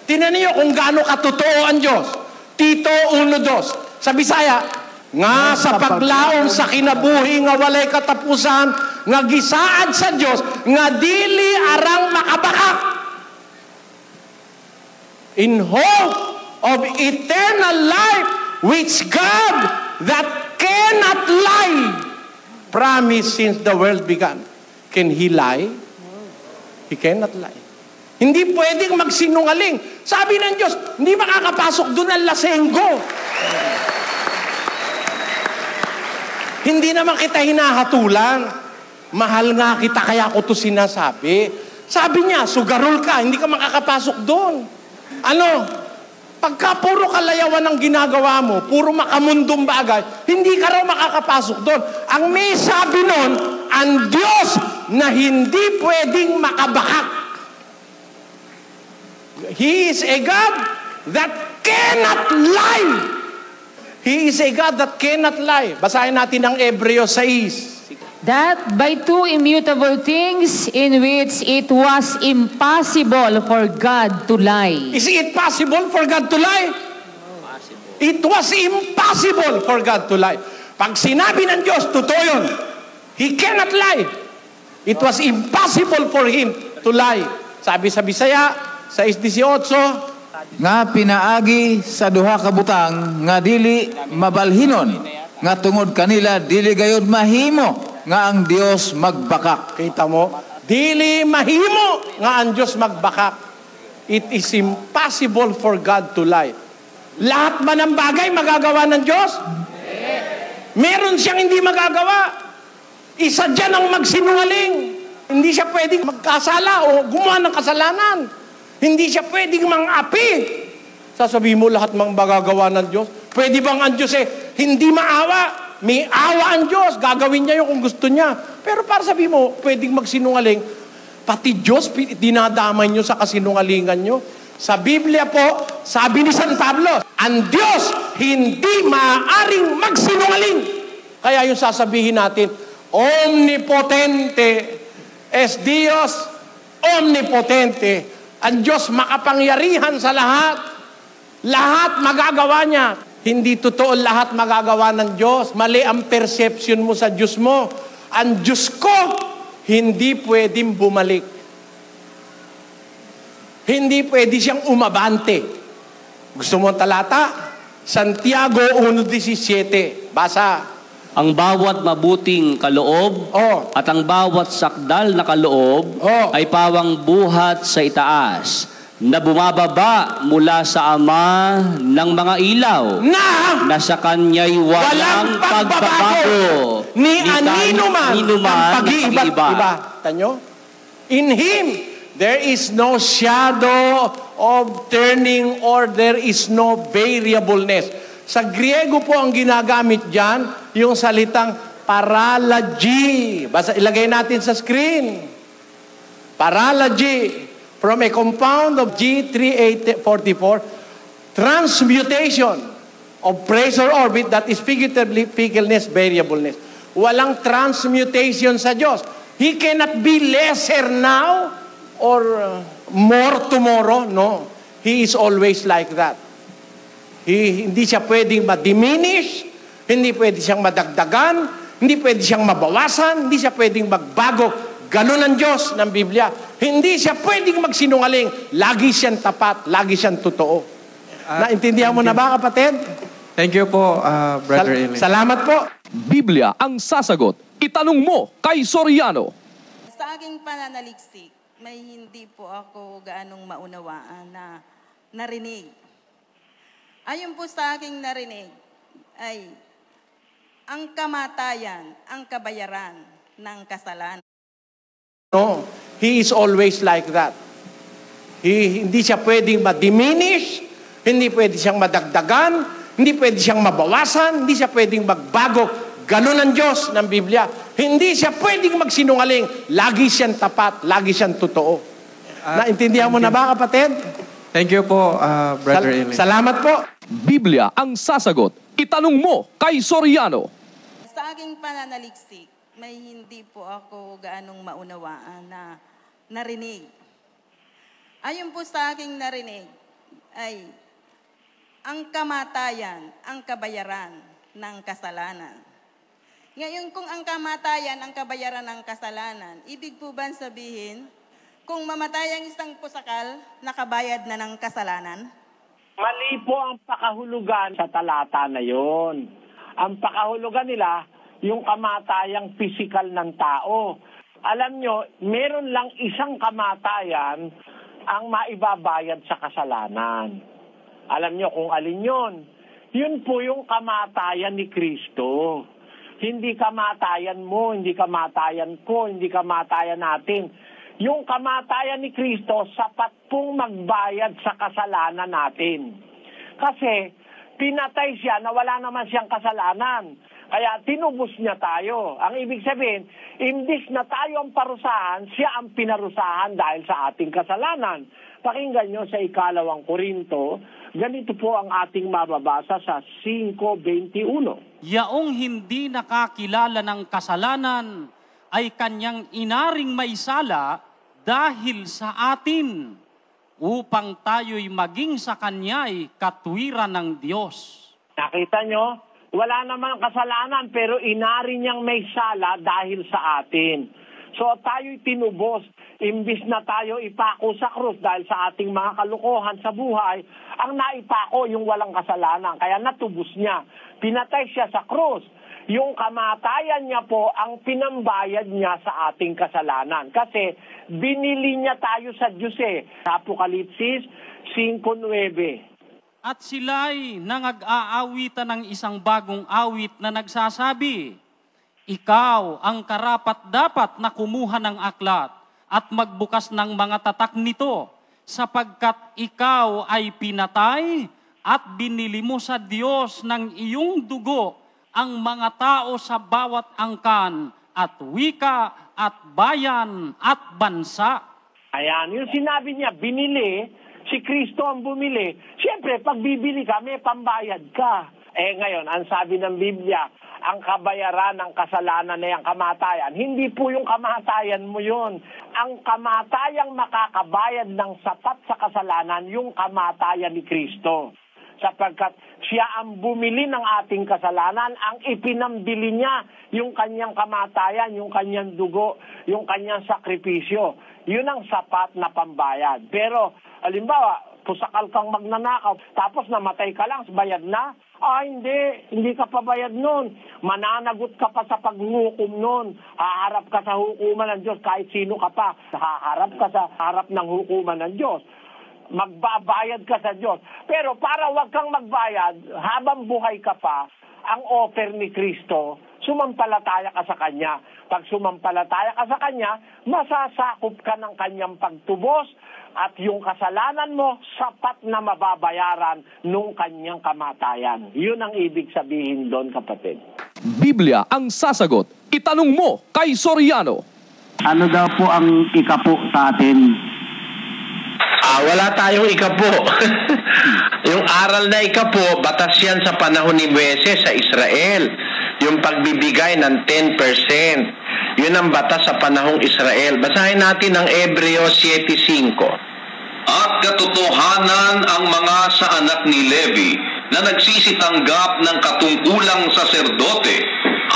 Tinan niyo kung gaano katotoo ang Diyos. Tito 1:2. Sa Bisaya, nga sa paglaom sa kinabuhi nga walay katapusan, nga gisaad sa Diyos, nga dili arang makabakak. In hope of eternal life, which God that cannot lie promised since the world began. Can He lie? He cannot lie. Hindi pwedeng magsinungaling. Sabi ng Diyos, hindi makakapasok doon ang lasenggo. Hindi naman kita hinahatulan. Mahal nga kita, kaya ko to sinasabi. Sabi niya, sugarol ka, hindi ka makakapasok doon. Ano? Pagka puro kalayawan ang ginagawa mo, puro makamundong bagay, hindi ka raw makakapasok doon. Ang may sabi nun, ang Diyos na hindi pwedeng makabakak. He is a God that cannot lie. He is a God that cannot lie. Basahin natin ang Hebreo 6. That by two immutable things in which it was impossible for God to lie. Is it possible for God to lie? It was impossible for God to lie. Pag sinabi ng Diyos, totoo yun. He cannot lie. It was impossible for him to lie. Sabi sa Bisaya, 6:18, nga pinaagi sa duha ka butang nga dili mabalhinon nga tungod kanila dili gayud mahimo nga ang Dios magbakak. Kita mo? Dili mahimo nga ang Diyos magbakak. It is impossible for God to lie. Lahat ba ng bagay magagawa ng Diyos? Meron siyang hindi magagawa. Isa dyan ang magsinungaling. Hindi siya pwedeng magkasala o gumawa ng kasalanan. Hindi siya pwedeng mang-api. Sasabihin mo lahat mang magagawa ng Diyos. Pwede bang ang Diyos hindi maawa? May awa ang Diyos. Gagawin niya yun kung gusto niya. Pero para sabihin mo, pwedeng magsinungaling. Pati Diyos, dinadamay niyo sa kasinungalingan niyo. Sa Biblia po, sabi ni San Pablo, ang Diyos hindi maaaring magsinungaling. Kaya yung sasabihin natin, omnipotente es Dios omnipotente. Ang Diyos makapangyarihan sa lahat. Lahat magagawa niya. Hindi totoo lahat magagawa ng Diyos. Mali ang perception mo sa Diyos mo. Ang Diyos ko, hindi pwedeng bumalik. Hindi pwede siyang umabante. Gusto mo talata? Santiago 1:17. Basa. Ang bawat mabuting kaloob at ang bawat sakdal na kaloob ay pawang buhat sa itaas na bumababa mula sa Ama ng mga ilaw na sa Kanya'y walang pagbabago ni anino man ang pag-iiba. Tanyo? In Him, there is no shadow of turning or there is no variableness. Sa Griego po ang ginagamit dyan, yung salitang paralogy. Basta ilagay natin sa screen. Paralogy. From a compound of G3844, transmutation of pressure orbit that is figuratively fickleness, variableness. Walang transmutation sa Diyos. He cannot be lesser now or more tomorrow. No. He is always like that. Hindi siya pwedeng ma-diminish, hindi pwede siyang madagdagan, hindi pwede siyang mabawasan, hindi siya pwedeng magbago. Ganun ang Diyos ng Biblia. Hindi siya pwedeng magsinungaling. Lagi siyang tapat, lagi siyang totoo. Naintindihan mo na ba, kapatid? Thank you po, Brother Eli. Salamat po. Biblia ang sasagot. Itanong mo kay Soriano. Sa aking pananaliksik, may hindi po ako gaanong maunawaan na narinig. Ayon po sa aking narinig ay ang kamatayan, ang kabayaran ng kasalanan. No, He is always like that. Hindi siya pwedeng ma-diminish, hindi pwede siyang madagdagan, hindi pwede siyang mabawasan, hindi siya pwedeng magbago. Ganun ang Diyos ng Biblia. Hindi siya pwedeng magsinungaling. Lagi siyang tapat, lagi siyang totoo. Naintindihan mo na ba, kapatid? Thank you po, Brother Eli. Salamat po. Biblia ang sasagot. Itanong mo kay Soriano. Sa aking pananaliksik, may hindi po ako gaanong maunawaan na narinig. Ayon po sa aking narinig ay ang kamatayan, ang kabayaran ng kasalanan. Ngayon kung ang kamatayan, ang kabayaran ng kasalanan, ibig po ba sabihin, kung mamatay ang isang pusakal, nakabayad na ng kasalanan? Mali po ang pakahulugan sa talata na yon. Ang pakahulugan nila, yung kamatayang pisikal ng tao. Alam nyo, meron lang isang kamatayan ang maibabayad sa kasalanan. Alam nyo kung alin yon? Yun po yung kamatayan ni Kristo. Hindi kamatayan mo, hindi kamatayan ko, hindi kamatayan natin. Yung kamatayan ni Kristo, sapat pong magbayad sa kasalanan natin. Kasi pinatay siya na wala naman siyang kasalanan. Kaya tinubos niya tayo. Ang ibig sabihin, imbis na tayo ang parusahan, siya ang pinarusahan dahil sa ating kasalanan. Pakinggan nyo sa 2 Korinto, ganito po ang ating mababasa sa 5:21. Yaong hindi nakakilala ng kasalanan ay kanyang inaring maisala dahil sa atin, upang tayo'y maging sa kanya'y katwiran ng Diyos. Nakita nyo? wala namang kasalanan pero inari niyang may sala dahil sa atin. So tayo'y tinubos. Imbis na tayo ipako sa krus dahil sa ating mga kalukuhan sa buhay, ang naipako yung walang kasalanan. Kaya natubos niya. Pinatay siya sa krus. Yung kamatayan niya po ang pinambayad niya sa ating kasalanan. Kasi binili niya tayo sa Diyos Sa Apokalipsis 5:9. At sila'y nangag-aawitan ng isang bagong awit na nagsasabi, ikaw ang karapat-dapat na kumuha ng aklat at magbukas ng mga tatak nito, sapagkat ikaw ay pinatay at binili mo sa Diyos ng iyong dugo ang mga tao sa bawat angkan at wika at bayan at bansa. Ayan, yung sinabi niya, binili, si Kristo ang bumili. Siyempre, pag bibili ka, may pambayad ka. Ngayon, ang sabi ng Biblia, ang kabayaran ng kasalanan na yung kamatayan. Hindi po yung kamatayan mo yun. Ang kamatayang makakabayad ng sapat sa kasalanan, yung kamatayan ni Kristo. Sapagkat siya ang bumili ng ating kasalanan, ang ipinambili niya yung kanyang kamatayan, yung kanyang dugo, yung kanyang sakripisyo. Yun ang sapat na pambayad. Pero, halimbawa, pusakal kang magnanakaw, tapos namatay ka lang, bayad na? Hindi ka pa bayad nun. Mananagot ka pa sa paghukom nun. Haharap ka sa hukuman ng Diyos, kahit sino ka pa. Haharap ka sa harap ng hukuman ng Diyos. Magbabayad ka sa Diyos. Pero para wag kang magbayad, habang buhay ka pa, ang offer ni Kristo, sumampalataya ka sa Kanya. Pag sumampalataya ka sa Kanya, masasakop ka ng Kanyang pagtubos at yung kasalanan mo, sapat na mababayaran nung Kanyang kamatayan. Yun ang ibig sabihin doon, kapatid. Biblia ang sasagot. Itanong mo kay Soriano. Ano daw po ang ikapo sa atin? Wala tayong ikapo. Yung aral na ikapo, batas yan sa panahon ni Moises sa Israel. Yung pagbibigay ng 10%. Yun ang batas sa panahong Israel. Basahin natin ang Hebreo 7:5. At katotohanan ang mga sa anak ni Levi na nagsisitanggap ng katungkulang saserdote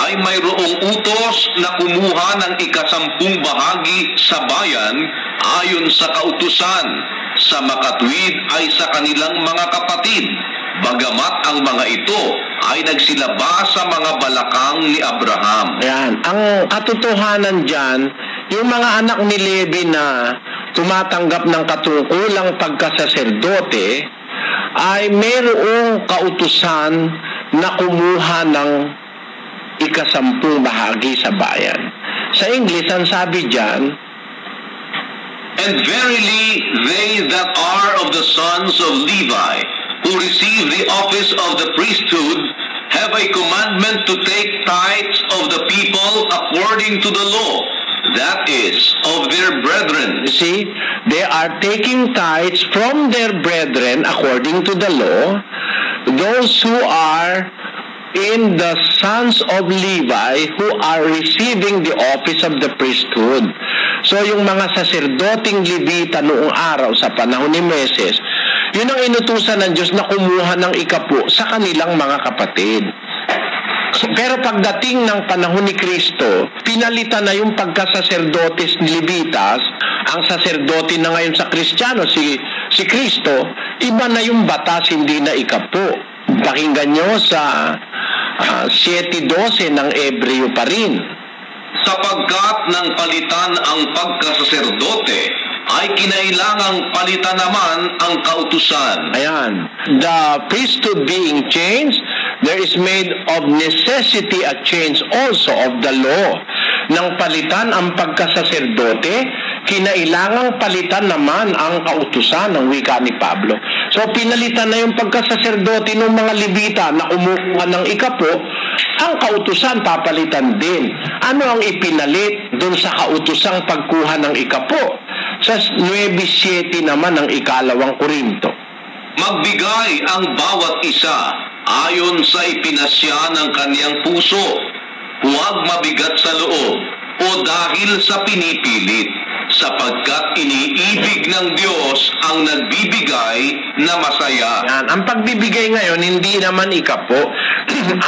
ay mayroong utos na kumuha ng 10% bahagi sa bayan ayon sa kautusan, sa makatwid ay sa kanilang mga kapatid, bagamat ang mga ito ay nagsilaba sa mga balakang ni Abraham. Yan. Ang katotohanan dyan, yung mga anak ni Levi na tumatanggap ng katungkulang pagkasaserdote ay mayroong kautusan na kumuha ng 10% bahagi sa bayan. Sa English, ang sabi dyan, and verily they that are of the sons of Levi, who receive the office of the priesthood, have a commandment to take tithes of the people according to the law, that is, of their brethren. You see, they are taking tithes from their brethren according to the law, those who are in the sons of Levi who are receiving the office of the priesthood. So yung mga saserdoting Levita noong araw sa panahon ni Moises, yun ang inutusan ng Diyos na kumuha ng ikapo sa kanilang mga kapatid. Pero pagdating ng panahon ni Kristo, pinalitan na yung pagkasaserdotes ni Levitas. Ang saserdote na ngayon sa Kristiyano, si Kristo, iba na yung batas, hindi na ikapo. Pakinggan nyo sa 7:12 ng Hebreo pa rin. Sapagkat nang palitan ang pagkasaserdote, ay kinailangang palitan naman ang kautusan. Ayan. The priesthood being changed, there is made of necessity a change also of the law. Nang palitan ang pagkasaserdote, kinailangang palitan naman ang kautusan ng wika ni Pablo. So pinalitan na yung pagkasaserdote ng mga Levita na kumuha ng ikapo, ang kautusan papalitan din. Ano ang ipinalit doon sa kautusang pagkuha ng ikapo? Sa 9:7 naman ng 2 Korinto. Magbigay ang bawat isa ayon sa ipinasya ng kaniyang puso, huwag mabigat sa loob o dahil sa pinipilit, sapagkat iniibig ng Diyos ang nagbibigay na masaya. Yan. Ang pagbibigay ngayon, hindi naman ikapo.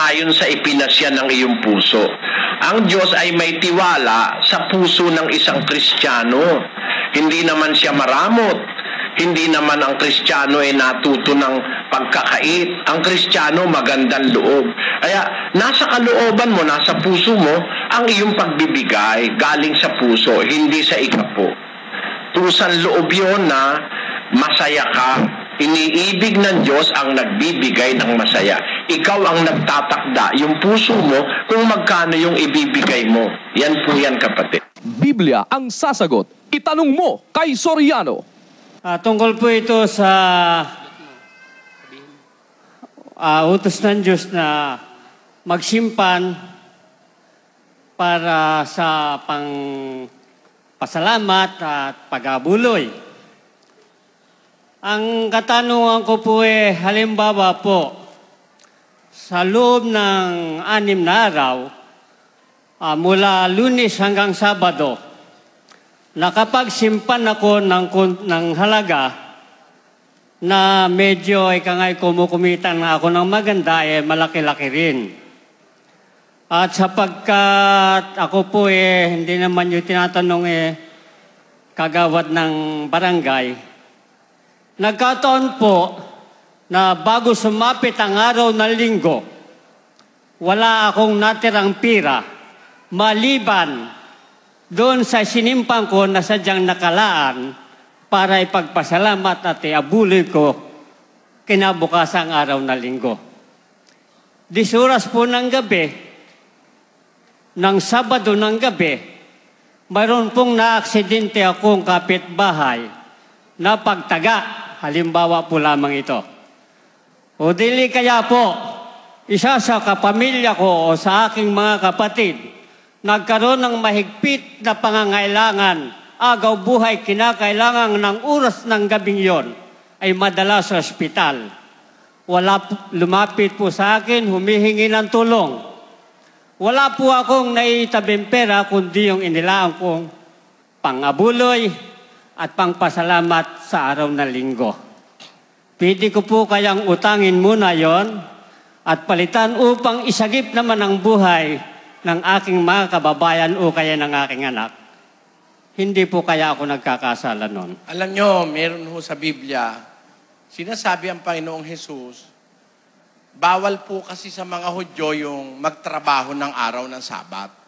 ayon sa ipinasya ng iyong puso. Ang Diyos ay may tiwala sa puso ng isang Kristiyano. Hindi naman siya maramot. Hindi naman ang Kristiyano ay natuto ng pagkakait. Ang Kristiyano magandang loob. Kaya nasa kalooban mo, nasa puso mo, ang iyong pagbibigay galing sa puso, hindi sa ikapo. Pusan loob yun na masaya ka. Iniibig ng Diyos ang nagbibigay ng masaya. Ikaw ang nagtatakda, yung puso mo, kung magkano yung ibibigay mo. Yan po yan, kapatid. Biblia ang sasagot. Itanong mo kay Soriano. Tungkol po ito sa utos ng Diyos na magsimpan para sa pasalamat at pag-abuloy. Ang katanungan ko po halimbawa po, sa loob ng 6 na araw, mula Lunes hanggang Sabado, nakapagsimpan ako ng halaga na medyo ikangay kumukumita na ako ng maganda, malaki-laki rin. At sapagkat ako po hindi naman yung tinatanong kagawad ng barangay, nagkataon po na bago sumapit ang araw ng linggo, wala akong natirang pira maliban doon sa sinimpan ko na sadyang nakalaan para ipagpasalamat at iabuloy ko kinabukasang araw na linggo. 10 oras po ng gabi, ng Sabado ng gabi, mayroon pong naaksidente akong kapitbahay na pagtaga. Halimbawa po lamang ito. O dili kaya po, isa sa kapamilya ko o sa aking mga kapatid, nagkaroon ng mahigpit na pangangailangan, agaw buhay, kinakailangan ng oras ng gabing yon, ay madala sa ospital. Lumapit po sa akin, humihingi ng tulong. Wala po akong naitabing pera, kundi yung inilaan kong pangabuloy at pangpasalamat sa araw na linggo. Pwede ko po kayang utangin muna yon at palitan upang isagip naman ang buhay ng aking mga kababayan o kaya ng aking anak. Hindi po kaya ako nagkakasala nun. Alam nyo, meron ho sa Biblia, sinasabi ang Panginoong Jesus, bawal po kasi sa mga Hudyo yung magtrabaho ng araw ng Sabat.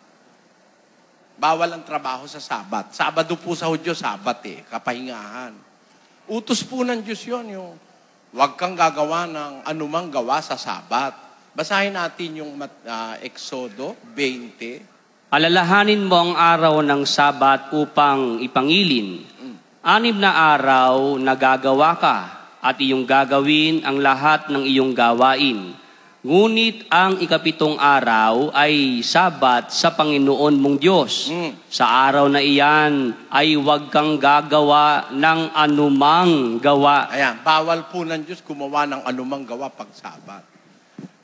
Bawal ang trabaho sa Sabat. Sabado po sa Hudyo, Sabat kapahingahan. Utos po ng Diyos yun, yung huwag kang gagawa ng anumang gawa sa Sabat. Basahin natin yung Exodo 20. Alalahanin mo ang araw ng Sabat upang ipangilin. 6 na araw na gagawa ka at iyong gagawin ang lahat ng iyong gawain. Ngunit ang 7 araw ay Sabat sa Panginoon mong Diyos. Sa araw na iyan ay huwag kang gagawa ng anumang gawa. Ayan, bawal po ng Diyos gumawa ng anumang gawa pag Sabat.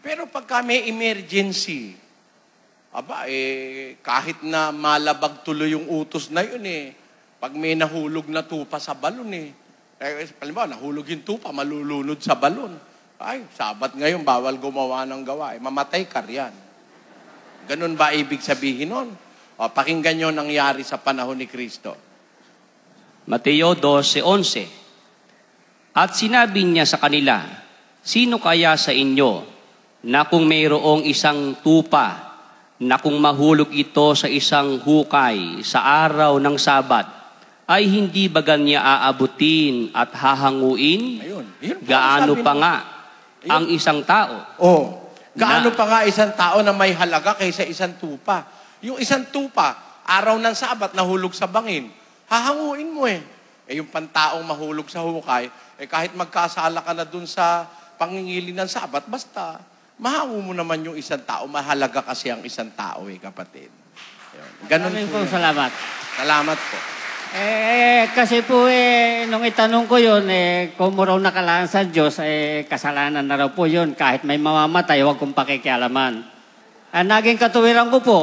Pero pagka may emergency, kahit na malabag tuloy yung utos na yun pag may nahulog na tupa sa balon halimbawa, nahulog yung tupa, malulunod sa balon. Ay, Sabat ngayon, bawal gumawa ng gawa. Mamatay ka riyan. Ganun ba ibig sabihin nun? Pakinggan nyo nangyari sa panahon ni Kristo. Mateo 12:11. At sinabi niya sa kanila, sino kaya sa inyo na kung mayroong isang tupa na kung mahulog ito sa isang hukay sa araw ng Sabat, ay hindi ba niya aabutin at hahanguin? Gaano pa nga ang isang tao? Gaano pa nga isang tao na may halaga kaysa isang tupa? Yung isang tupa, araw ng Sabat, nahulog sa bangin. Hahanguin mo yung pantaong mahulog sa hukay, kahit magkasala ka na dun sa pangingili ng Sabat, basta mahango mo naman yung isang tao. Mahalaga kasi ang isang tao kapatid. Ganun po. Salamat. Salamat po. Kasi po nung itanong ko yun, kung mo raw nakalaan sa Diyos, kasalanan na raw po yun. Kahit may mamamatay, huwag kong pakikialaman. Naging katuwiran ko po,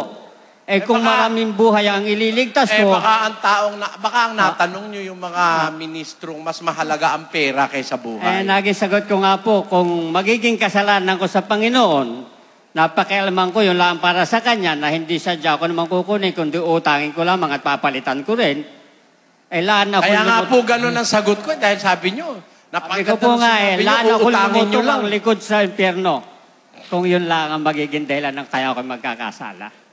kung maraming buhay ang ililigtas ko, baka ang natanong nyo yung mga ministrong mas mahalaga ang pera kaysa buhay. naging sagot ko nga po, kung magiging kasalanan ko sa Panginoon, napakialaman ko yun lang para sa Kanya na hindi sadya ko naman kukunin, kundi utangin ko lamang at papalitan ko rin. Laan ako Kaya nga po ganun ang sagot ko dahil sabi nyo, sabi ko po nga laan ako lumutong ang likod sa impyerno. Kung yun lang ang magiging dahilan ng kaya ako magkakasala.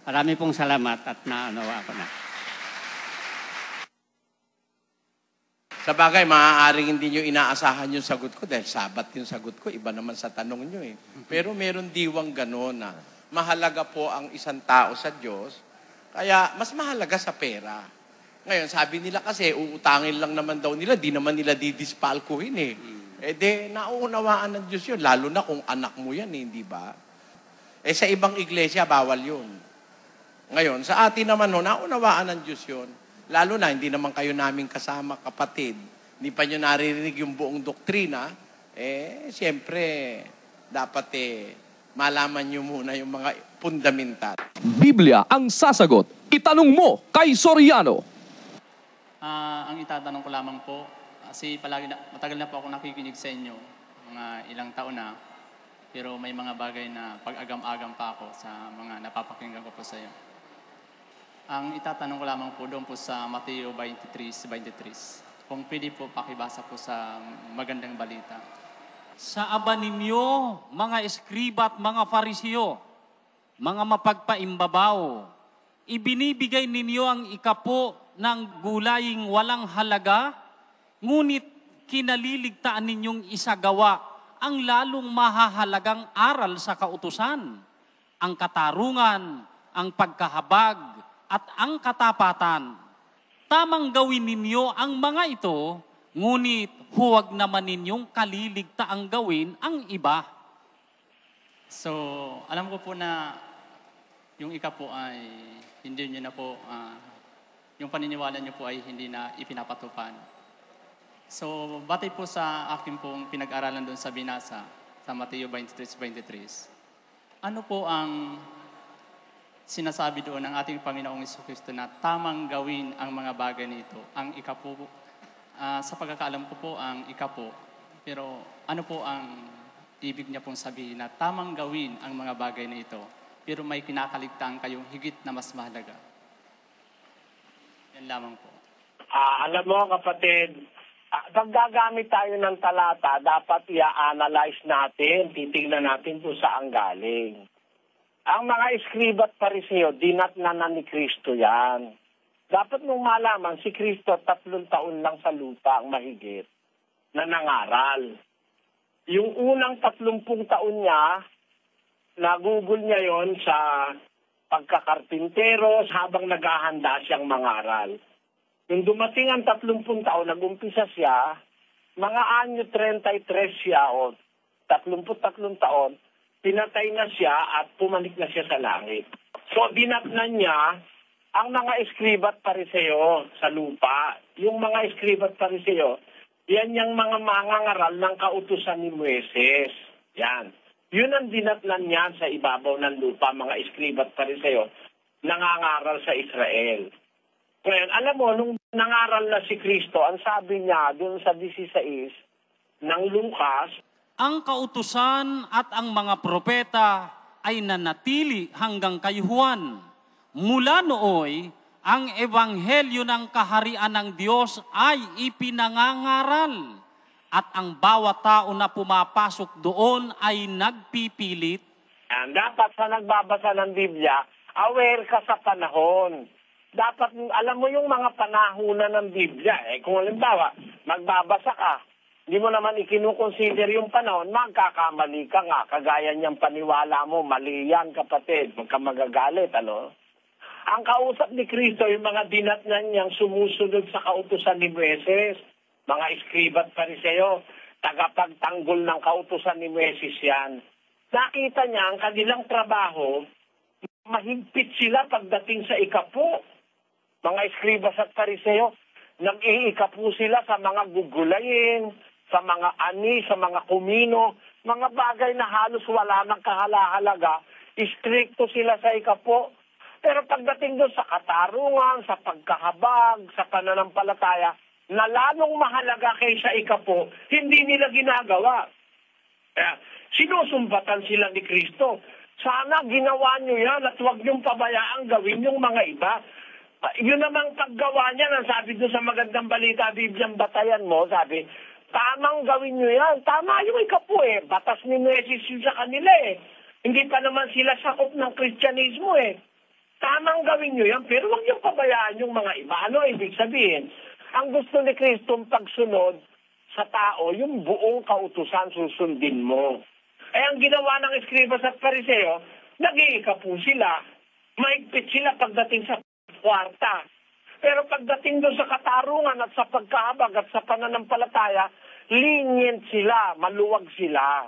Marami pong salamat at naanawa ko na. Sa bagay, maaaring hindi nyo inaasahan yung sagot ko dahil sabat yung sagot ko. Iba naman sa tanong nyo eh. Pero meron diwang gano'n na mahalaga po ang isang tao sa Diyos. Kaya mas mahalaga sa pera. Ngayon, sabi nila kasi, uutangin lang naman daw nila, di naman nila didispalkuhin eh. Nauunawaan ng Diyos yun, lalo na kung anak mo yan eh, di ba? Sa ibang iglesia, bawal yun. Ngayon, sa atin naman, naunawaan ng Diyos yun. Lalo na, hindi naman kayo namin kasama, kapatid. Hindi pa nyo naririnig yung buong doktrina. Siyempre, dapat malaman nyo muna yung mga fundamental. Biblia ang sasagot. Itanong mo kay Soriano. Ang itatanong ko lamang po, kasi matagal na po ako nakikinig sa inyo, mga ilang taon na, pero may mga bagay na pag-agam-agam pa ako sa mga napapakinggan ko po sa iyo. Ang itatanong ko lamang po doon po sa Mateo 23:23. Kung pwede po pakibasa po sa magandang balita. Sa aba ninyo, mga eskriba at mga farisiyo, mga mapagpaimbabaw, ibinibigay ninyo ang ikapo ng gulaying walang halaga, ngunit kinaliligtaan ninyong isagawa ang lalong mahahalagang aral sa kautusan, ang katarungan, ang pagkahabag, at ang katapatan. Tamang gawin ninyo ang mga ito, ngunit huwag naman ninyong kaliligtaang gawin ang iba. So, alam ko po na yung ikapo ay hindi nyo na po, yung paniniwala nyo po ay hindi na ipinapatupad. So, batay po sa akin pong pinag-aralan doon sa binasa, sa Mateo 23:23, ano po ang sinasabi doon ng ating Panginoong Jesucristo na tamang gawin ang mga bagay nito? Ang ikapo, sa pagkakaalam ko po, ang ikapo, pero ano po ang ibig niya pong sabihin na tamang gawin ang mga bagay na ito, pero may kinakaligtaan kayong higit na mas mahalaga? Yan lamang po. Alam mo kapatid, pag gagamit tayo ng talata, dapat i-analyze natin, titignan natin kung saan galing. Ang mga eskriba at pariseo, dinatnanan ni Kristo yan. Dapat mong malaman, si Kristo 3 taon lang sa lupa ang mahigit na nangaral. Yung unang 30 taon niya, nagugol niya yon sa pagkakarpintero habang naghahanda siyang mangaral. Nung dumating ang 30 taon, nag-umpisa siya, mga anyo 33 siya o 33 taon, pinatay na siya at pumalik na siya sa langit. So, dinatnan niya ang mga eskriba at pariseo sa lupa. Yung mga eskriba at pariseo, yan yung mga mangangaral ng kautusan ni Moises. Yan. Yun ang dinatnan niya sa ibabaw ng lupa, mga eskriba at pariseo, nangangaral sa Israel. Ngayon, alam mo, nung nangaral na si Kristo, ang sabi niya doon sa 16 ng Lucas, ang kautusan at ang mga propeta ay nanatili hanggang kay Juan. Mula nooy, ang ebanghelyo ng kaharian ng Diyos ay ipinangangaral at ang bawat tao na pumapasok doon ay nagpipilit. Dapat sa nagbabasa ng Biblia, aware ka sa panahon. Dapat, alam mo yung mga panahunan ng Biblia. Kung halimbawa, magbabasa ka, hindi mo naman ikinukonsider yung panahon, magkakamali ka nga. Kagaya niyang paniwala mo, mali yan kapatid. Huwag ka magagalit, ano? Ang kausap ni Kristo, yung mga dinatnan niyang sumusunod sa kautusan ni Moises, mga eskriba at pariseo, tagapagtanggol ng kautusan ni Moises yan. Nakita niya ang kanilang trabaho, mahigpit sila pagdating sa ikapo. Mga eskriba at pariseo, nag-iikapo sila sa mga gugulayin, sa mga ani, sa mga kumino, mga bagay na halos wala ng kahalahalaga, istrikto sila sa ikapo. Pero pagdating doon sa katarungan, sa pagkahabag, sa pananampalataya, na lalong mahalaga kaysa ikapo, hindi nila ginagawa. Kaya, sinusumbatan sila ni Kristo. Sana ginawa nyo yan at huwag niyong pabayaang gawin yung mga iba. Yun namang paggawa niya, ang sabi doon sa magandang balita, Bibliang batayan mo, sabi, tamang gawin nyo yan. Tama yung ikapo eh. Batas ni Moses yun sa kanila eh. Hindi pa naman sila sakop ng Kristyanismo eh. Tamang gawin nyo yan, pero huwag niyong pabayaan yung mga iba. Ano ibig sabihin? Ang gusto ni Kristo pagsunod sa tao, yung buong kautusan susundin mo. Eh ang ginawa ng eskribas at pariseo, nag-iikapo sila. Maigpit sila pagdating sa kwarta. Pero pagdating doon sa katarungan at sa pagkahabag at sa pananampalataya, lenient sila, maluwag sila.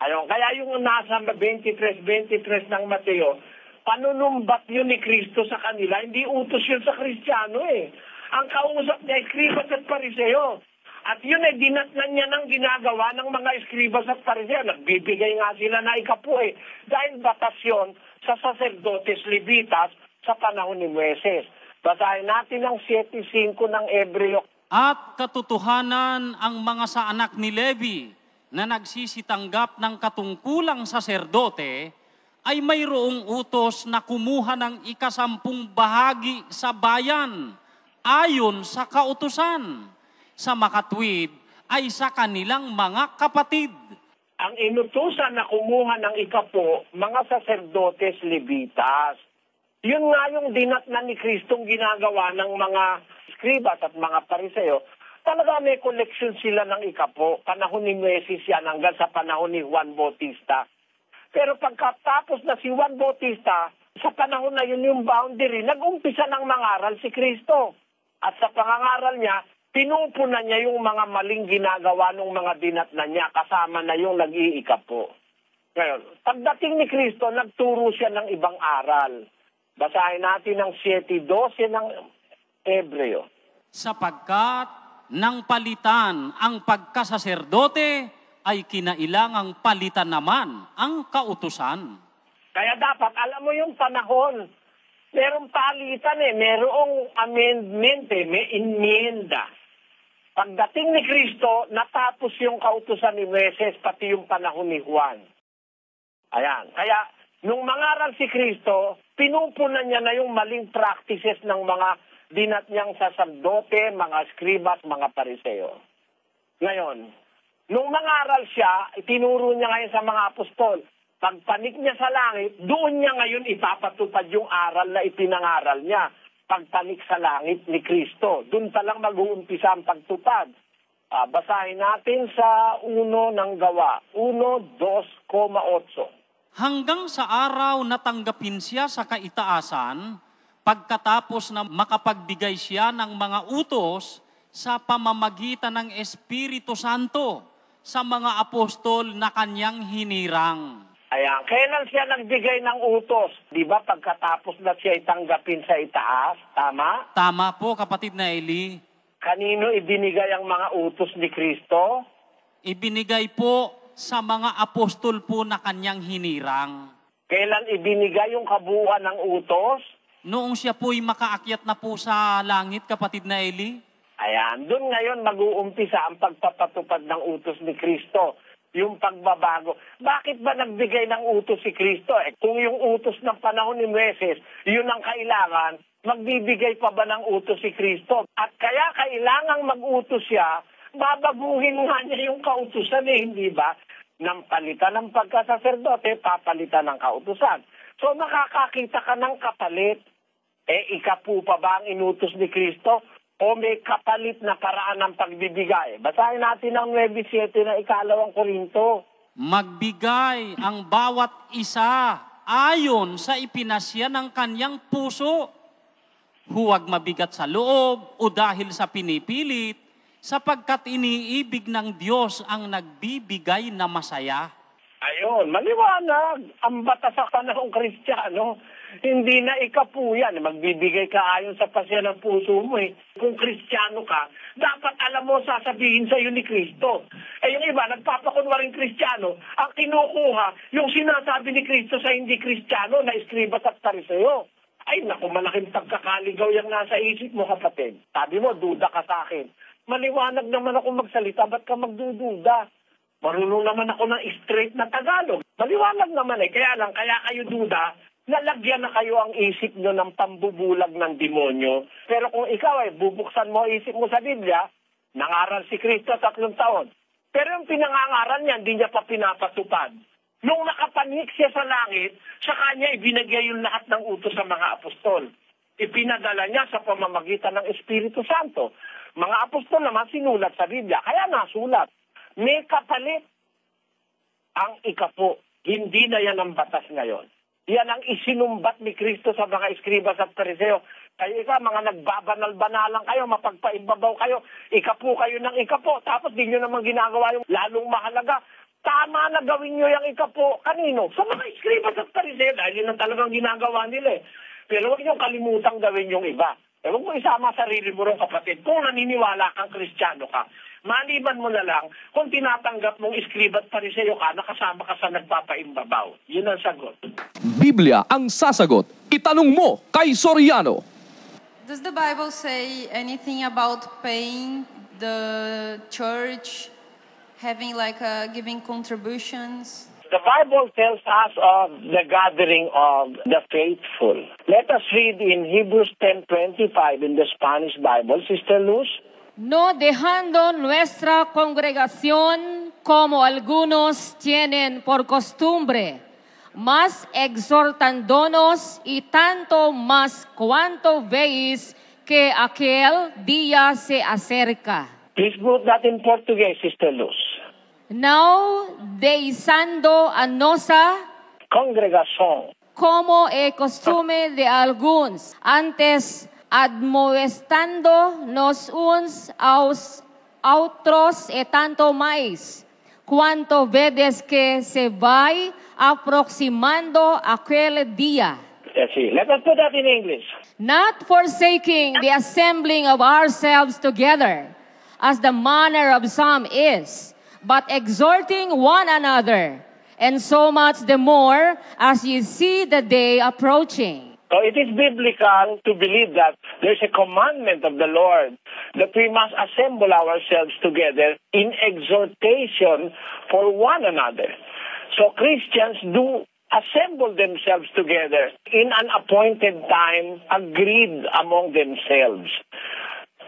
Ayun, kaya yung nasa 23 ng Mateo, panunumbat yun ni Kristo sa kanila, hindi utos yun sa Kristiyano eh. Ang kausap niya, eskribas at pariseo. At yun ay dinatnan niya ng ginagawa ng mga eskribas at pariseo. Nagbibigay nga sila na ikapo eh. Dahil batas yun sa saserdotes Levitas sa panahon ni Moises. Basahin natin ang 7:5 ng Hebreo. At katotohanan ang mga sa anak ni Levi na nagsisitanggap ng katungkulang saserdote ay mayroong utos na kumuha ng 10 bahagi sa bayan ayon sa kautusan. Sa makatwid ay sa kanilang mga kapatid. Ang inutusan na kumuha ng ikapo, mga saserdotes Levitas. Yun nga yung dinatnan ni Kristong ginagawa ng mga eskribas at mga pariseo. Talaga may collection sila ng ikapo. Panahon ni Moises yan hanggang sa panahon ni Juan Bautista. Pero pagkatapos na si Juan Bautista, sa panahon na yun yung boundary, nag-umpisa ng mangaral si Kristo. At sa pangangaral niya, pinupunan niya yung mga maling ginagawa ng mga dinatnan niya, kasama na yung nag-iikapo. Ngayon, pagdating ni Kristo, nagturo siya ng ibang aral. Basahin natin ang 7:12 ng Hebreo. Sapagkat nang palitan ang pagkasaserdote, ay kinailangang palitan naman ang kautusan. Kaya dapat, alam mo yung panahon, merong palitan eh, merong amendment eh, may enmienda. Pagdating ni Kristo, natapos yung kautusan ni Moises, pati yung panahon ni Juan. Ayan. Kaya, nung mangaral si Kristo, pinupunan niya na yung maling practices ng mga dinat niyang saserdote, mga eskribas, mga pariseo. Ngayon, nung mangaral siya, itinuro niya ngayon sa mga apostol, pagpanik niya sa langit, doon niya ngayon ipapatupad yung aral na ipinangaral niya. Pagpanik sa langit ni Kristo. Doon pa lang mag-uumpisa ang pagtupad. Basahin natin sa 1 ng Gawa, 1:2,8. Hanggang sa araw na tanggapin siya sa kaitaasan, pagkatapos na makapagbigay siya ng mga utos sa pamamagitan ng Espiritu Santo sa mga apostol na kanyang hinirang. Ayan, kailan siya nagbigay ng utos? Di ba pagkatapos na siya itanggapin sa itaas? Tama? Tama po, kapatid na Eli. Kanino ibinigay ang mga utos ni Kristo? Ibinigay po sa mga apostol po na kanyang hinirang. Kailan ibinigay yung kabuuan ng utos? Noong siya po'y makaakyat na po sa langit, kapatid na Eli. Ayan, doon ngayon mag-uumpisa ang pagpapatupad ng utos ni Kristo. Yung pagbabago. Bakit ba nagbigay ng utos si Kristo? Kung yung utos ng panahon ni Moises, yun ang kailangan, magbibigay pa ba ng utos si Kristo? At kaya kailangang mag-utos siya, babaguhin nga niya yung kautusan hindi ba? Nang palitan ng pagkasaserdote, papalitan ng kautusan. So makakakita ka ng kapalit. Ikapu pa ba ang inutos ni Kristo? O may kapalit na paraan ng pagbibigay. Basahin natin ang 9:7 na 2 Korinto. Magbigay ang bawat isa ayon sa ipinasya ng kanyang puso. Huwag mabigat sa loob o dahil sa pinipilit, sapagkat iniibig ng Diyos ang nagbibigay na masaya. Ayun, maliwanag. Ang batas sa panahong Kristiyano, hindi na ikapu yan. Magbibigay ka ayon sa pasya ng puso mo Kung Kristiyano ka, dapat alam mo sasabihin sa iyo ni Kristo. Yung iba, nagpapakunwaring Kristiyano, ang kinukuha, yung sinasabi ni Kristo sa hindi Kristiyano na eskribas at pariseo. Ay, naku, malaking pagkakaligaw yung nasa isip mo, kapatid. Sabi mo, duda ka sa akin. Maliwanag naman ako magsalita, ba't ka magdududa? Marunong naman ako ng straight na Tagalog. Maliwanag naman kaya kayo duda, nalagyan na kayo ang isip nyo ng pambubulag ng demonyo. Pero kung ikaw bubuksan mo isip mo sa Biblia, nangaral si Kristo 3 taon. Pero yung pinangangaral niya, hindi niya pa pinapatupad. Nung nakapanik siya sa langit, sa kanya ibinigay yung lahat ng utos sa mga apostol. Ipinadala niya sa pamamagitan ng Espiritu Santo. Mga apostol naman sinulat sa Biblia, kaya nasulat. May kapalit ang ikapo. Hindi na yan ang batas ngayon. Yan ang isinumbat ni Kristo sa mga eskribas at pariseo. Kayo mga nagbabanal-banalang kayo, mapagpaimbabaw kayo, ikapo kayo ng ikapo. Tapos di nyo naman ginagawa yung lalong mahalaga. Tama na gawin nyo yung ikapo. Kanino? Sa mga eskribas at pariseo. Dahil yun ang talagang ginagawa nila. Pero huwag nyo kalimutang gawin yung iba. Huwag mo isama sarili mo rin, kapatid. Kung naniniwala kang Kristiyano ka, maliban mo na lang kung tinatanggap mong iskribat pariseo ka, nakasama ka sa nagpapaimbabaw. Yun ang sagot. Biblia ang sasagot. Itanong mo kay Soriano. Does the Bible say anything about paying the church, having giving contributions? The Bible tells us of the gathering of the faithful. Let us read in Hebrews 10:25 in the Spanish Bible. Sister Luz? No dejando nuestra congregación como algunos tienen por costumbre, mas exhortándonos y tanto más cuanto veis que aquel día se acerca. Please put that in Portuguese, Sister Luz. Now deizando a nossa congregação como é costume de alguns, antes admoestando nos uns aos outros e tanto mais, quanto vedes que se vai aproximando aquele dia. Let us put that in English. Not forsaking the assembling of ourselves together, as the manner of some is, but exhorting one another, and so much the more as ye see the day approaching. So it is biblical to believe that there's a commandment of the Lord that we must assemble ourselves together in exhortation for one another. So Christians do assemble themselves together in an appointed time, agreed among themselves.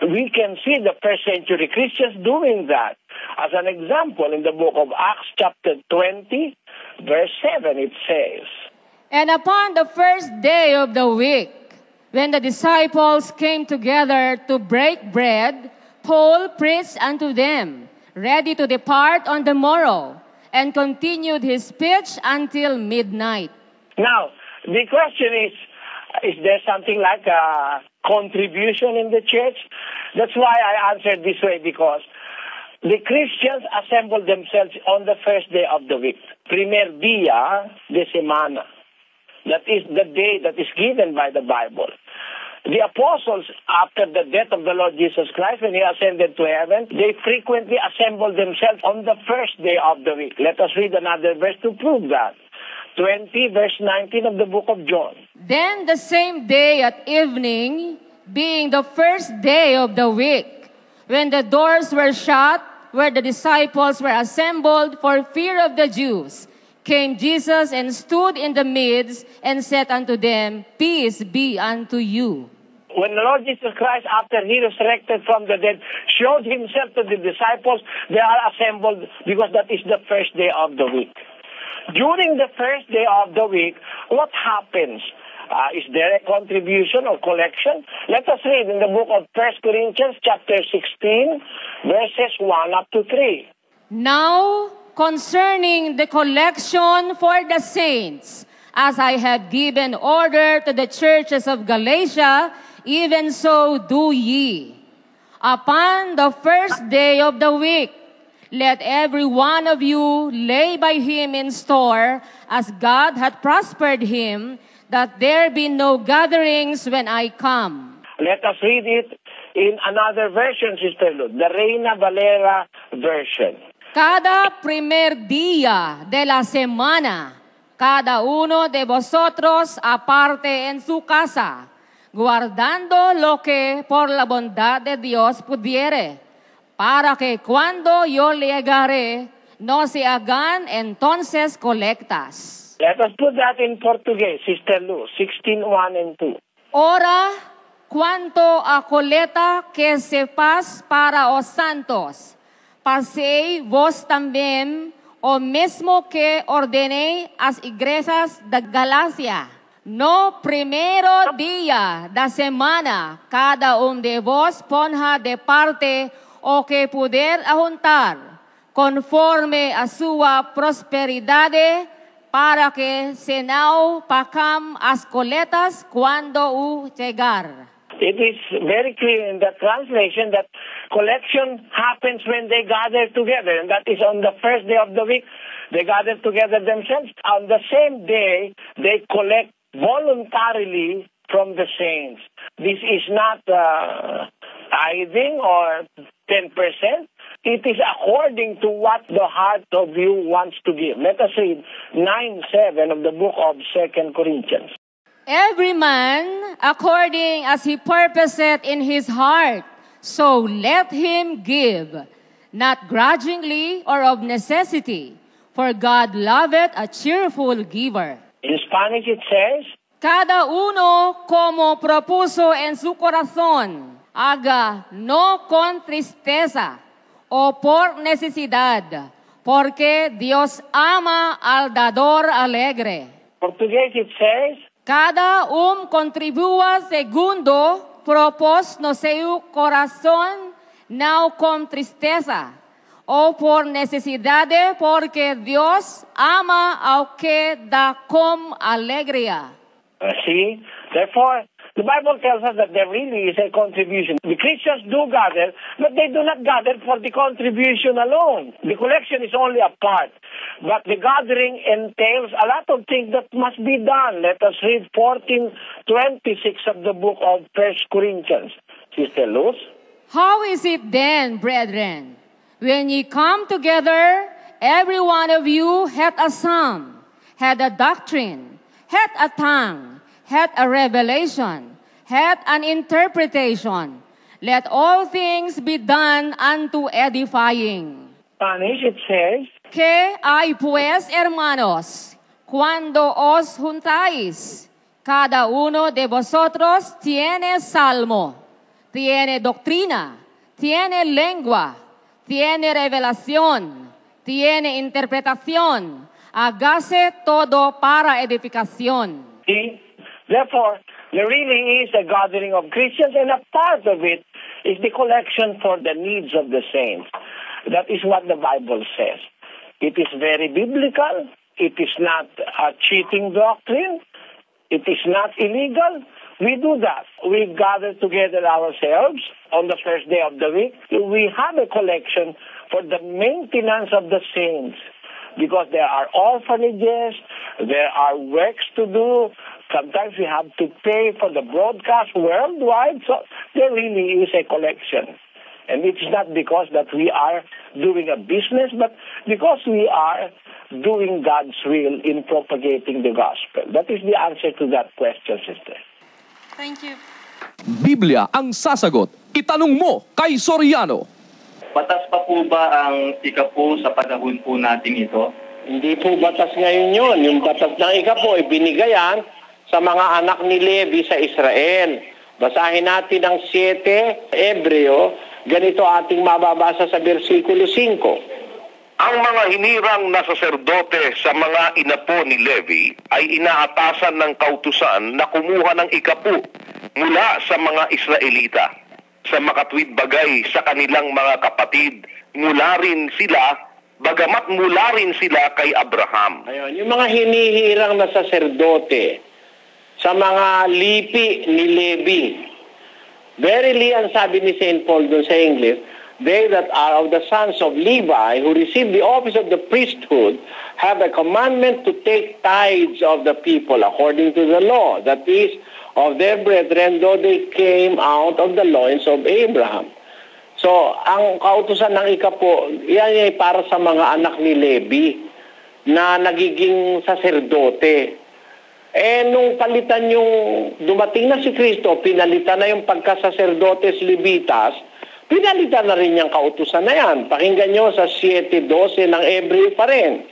We can see the first century Christians doing that. As an example, in the book of Acts chapter 20, verse 7, it says, And upon the first day of the week, when the disciples came together to break bread, Paul preached unto them, ready to depart on the morrow, and continued his speech until midnight. Now, the question is there something like a contribution in the church? That's why I answered this way, because the Christians assemble themselves on the first day of the week, primer día de semana. That is the day that is given by the Bible. The apostles, after the death of the Lord Jesus Christ, when he ascended to heaven, they frequently assembled themselves on the first day of the week. Let us read another verse to prove that. 20, verse 19 of the book of John. Then the same day at evening, being the first day of the week, when the doors were shut, where the disciples were assembled for fear of the Jews, came Jesus and stood in the midst and said unto them, Peace be unto you. When the Lord Jesus Christ, after he resurrected from the dead, showed himself to the disciples, they are assembled because that is the first day of the week. During the first day of the week, what happens? Is there a contribution or collection? Let us read in the book of 1 Corinthians chapter 16, verses 1 up to 3. Now, concerning the collection for the saints, as I have given order to the churches of Galatia, even so do ye. Upon the first day of the week, let every one of you lay by him in store, as God hath prospered him, that there be no gatherings when I come. Let us read it in another version, Sister Lud, the Reina Valera version. Cada primer día de la semana, cada uno de vosotros aparte en su casa, guardando lo que por la bondad de Dios pudiere, para que cuando yo llegaré, no se hagan entonces colectas. Let us put that in Portuguese, Sister Luz, 16:1 and 2. Ora, cuanto a coleta que sepas para os santos, pasei vos também o mesmo que ordenei às igrejas da Galácia. No primeiro dia da semana, cada de vos ponha de parte o que puder ajuntar, conforme a sua prosperidade, para que se não pacam as coletas quando o chegar. It is very clear in the translation that collection happens when they gather together, and that is on the first day of the week. They gather together themselves. On the same day, they collect voluntarily from the saints. This is not tithing or 10%. It is according to what the heart of you wants to give. Let us read 9:7 of the book of 2 Corinthians. Every man according as he purposeth in his heart, so let him give, not grudgingly or of necessity, for God loveth a cheerful giver. In Spanish it says, cada uno como propuso en su corazón, haga no con tristeza o por necesidad, porque Dios ama al dador alegre. Portuguese it says, cada contribua segundo propós no seu coração, não com tristeza ou por necessidade, porque Deus ama ao que dá com alegria. See, therefore, the Bible tells us that there really is a contribution. The Christians do gather, but they do not gather for the contribution alone. The collection is only a part. But the gathering entails a lot of things that must be done. Let us read 14:26 of the book of 1 Corinthians. Sister Luz? How is it then, brethren, when ye come together, every one of you hath a psalm, hath a doctrine, hath a tongue, hath a revelation, hath an interpretation. Let all things be done unto edifying. Spanish it says, ¿Qué hay pues, hermanos, cuando os juntáis? Cada uno de vosotros tiene salmo, tiene doctrina, tiene lengua, tiene revelación, tiene interpretación. Hágase todo para edificación. See? Therefore, there really is a gathering of Christians, and a part of it is the collection for the needs of the saints. That is what the Bible says. It is very biblical. It is not a cheating doctrine. It is not illegal. We do that. We gather together ourselves on the first day of the week. We have a collection for the maintenance of the saints, because there are orphanages, there are works to do. Sometimes we have to pay for the broadcast worldwide. So there really is a collection. And it's not because that we are doing a business, but because we are doing God's will in propagating the gospel. That is the answer to that question, sister. Thank you. Biblia ang sasagot. Itanong mo kay Soriano. Batas pa po ba ang ikapo sa panahon po natin ito? Hindi po batas ngayon yun. Yung batas ng ikapo ay binigayan sa mga anak ni Levi sa Israel. Basahin natin ang 7 Hebreo. Ganito ating mababasa sa versikulo 5. Ang mga hinirang na saserdote sa mga inapo ni Levi ay inaatasan ng kautusan na kumuha ng ikapo mula sa mga Israelita. Sa makatwid bagay sa kanilang mga kapatid, mula rin sila, bagamat mula rin sila kay Abraham. Ayun, yung mga hinihirang na saserdote sa mga lipi ni Levi. Verily, ang sabi ni St. Paul doon sa English, they that are of the sons of Levi, who receive the office of the priesthood, have a commandment to take tithes of the people according to the law, that is, of their brethren, though they came out of the loins of Abraham. So, ang kautusan ng ikapo, yan ay para sa mga anak ni Levi. na nagiging saserdote. Nung palitan yung dumating na si Kristo, pinalitan na yung pagkasaserdotes Levitas, pinalitan na rin yung kautusan na yan. Pakinggan nyo sa 7:12 ng Hebreo pa rin.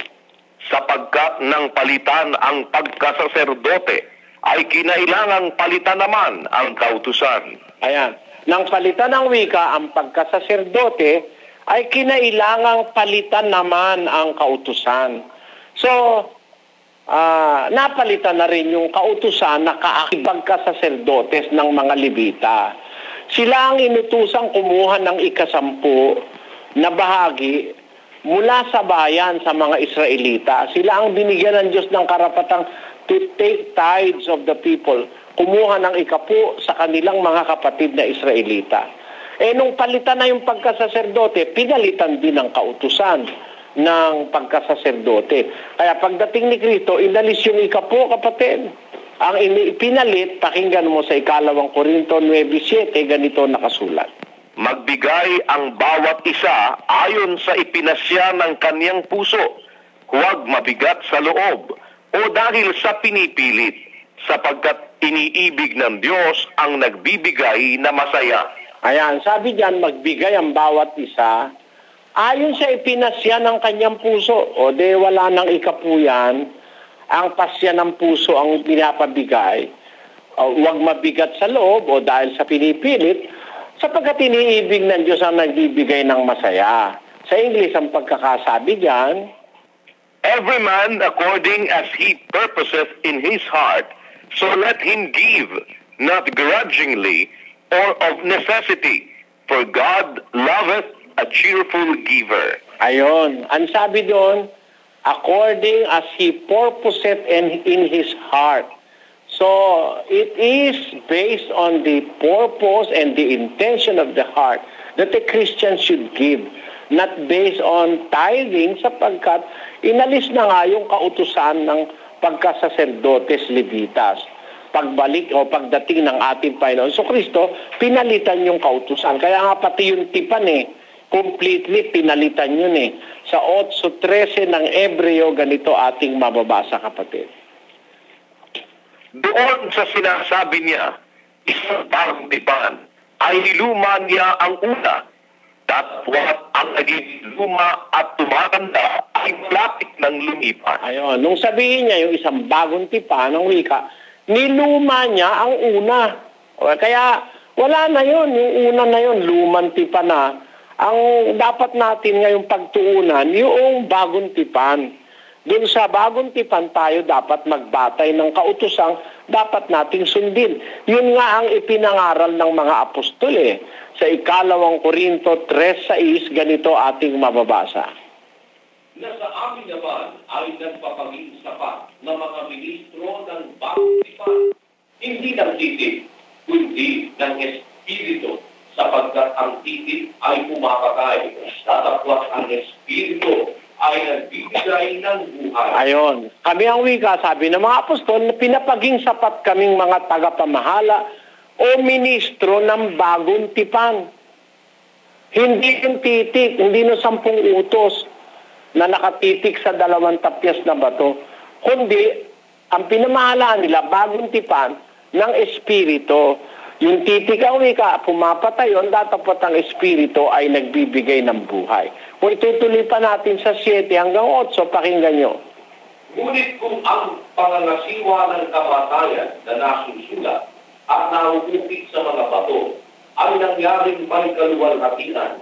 Sapagkat nang palitan ang pagkasaserdote, ay kinailangang palitan naman ang kautusan. Ayan. Nang palitan ng wika ang pagkasaserdote, ay kinailangang palitan naman ang kautusan. So, napalitan na rin yung kautusan na pagkasaserdotes ng mga Levita. Sila ang inutusang kumuha ng 10 na bahagi mula sa bayan sa mga Israelita. Sila ang binigyan ng Diyos ng karapatang to take tithes of the people, kumuha ng 10 sa kanilang mga kapatid na Israelita. Nung palitan na yung pagkasaserdote, pinalitan din ang kautusan ng pagkasaserdote. Kaya pagdating ni Kristo, inalis yung 10, kapatid. Ang pinalit, pakinggan mo sa 2 Korinto 9:7, ganito nakasulat. Magbigay ang bawat isa ayon sa ipinasya ng kaniyang puso, huwag mabigat sa loob o dahil sa pinipilit, sapagkat iniibig ng Diyos ang nagbibigay na masaya. Ayan, sabi diyan, magbigay ang bawat isa ayon sa ipinasya ng kanyang puso. O de wala nang 10 yan, ang pasya ng puso ang pinapabigay. Huwag mabigat sa loob o dahil sa pinipilit, sapagkat iniibig ng Diyos ang nagbibigay ng masaya. Sa English, ang pagkakasabi diyan, every man according as he purposeth in his heart, so let him give, not grudgingly or of necessity, for God loveth a cheerful giver. Ayon, ang sabi doon, according as he purposeth in his heart. So, it is based on the purpose and the intention of the heart that a Christian should give, not based on tithing, sapagkat inalis na nga yung kautusan ng pagkasaserdotes Levitas. Pagbalik o pagdating ng ating Panginoon so Kristo, pinalitan yung kautusan. Kaya nga pati yung tipan completely pinalitan yun Sa 8:13 ng Hebreo, ganito ating mababasa, kapatid. Doon sa sinasabi niya, isang bagong tipan, ay niluma niya ang una, datwat ang naging luma at tumatanda ay malapit ng lumipas. Ayon, nung sabihin niya yung isang bagong tipan ng wika, niluma niya ang una. Kaya wala na yun, yung una na yun, lumang tipan na. Ang dapat natin ngayong pagtuunan, yung bagong tipan. Doon sa bagong tipan tayo dapat magbatay ng kautusang dapat nating sundin. Yun nga ang ipinangaral ng mga apostol Sa 2 Korinto 3:6, ganito ating mababasa. Na sa amin naman ay nagpapaging sapat na mga ministro ng bagong tipan, hindi ng titik, kundi ng Espiritu, sapagkat ang titik ay pumapatay, tatapwat ang Espiritu ay nagbibigay ng buhay. Ayon. Kami ang wika, sabi ng mga apostol, pinapaging sapat kaming mga tagapamahala o ministro ng bagong tipan. Hindi yung titik, hindi no 10 utos na nakatitik sa 2 tapyas na bato, kundi ang pinamahalaan nila, bagong tipan ng Espiritu. Yung titik ang wika, pumapatay yun, datapot ang Espiritu ay nagbibigay ng buhay. Kung itutuloy pa natin sa 7 hanggang 8, pakinggan nyo. Ngunit kung ang pangangasiwa ng kamatayan na nasusulat at nahuhukit sa mga bato ay nangyaring may kaluwalhatian,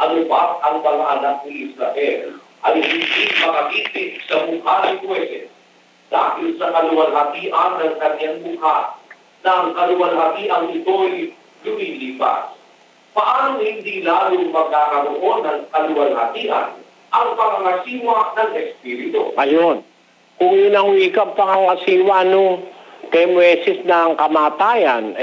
ano ba ang mga anak ni Israel ay hindi makakitik sa mukha ni Moises dahil sa kaluwalhatian ng kanyang mukha na ang kaluwalhatian ito'y lumilipas. Paano hindi lalong magkakaroon ng kaluwalhatian ang pangangasiwa ng Espiritu? Ayun. Kung yun ang wikang pangangasiwa nung kay Moises ng kamatayan,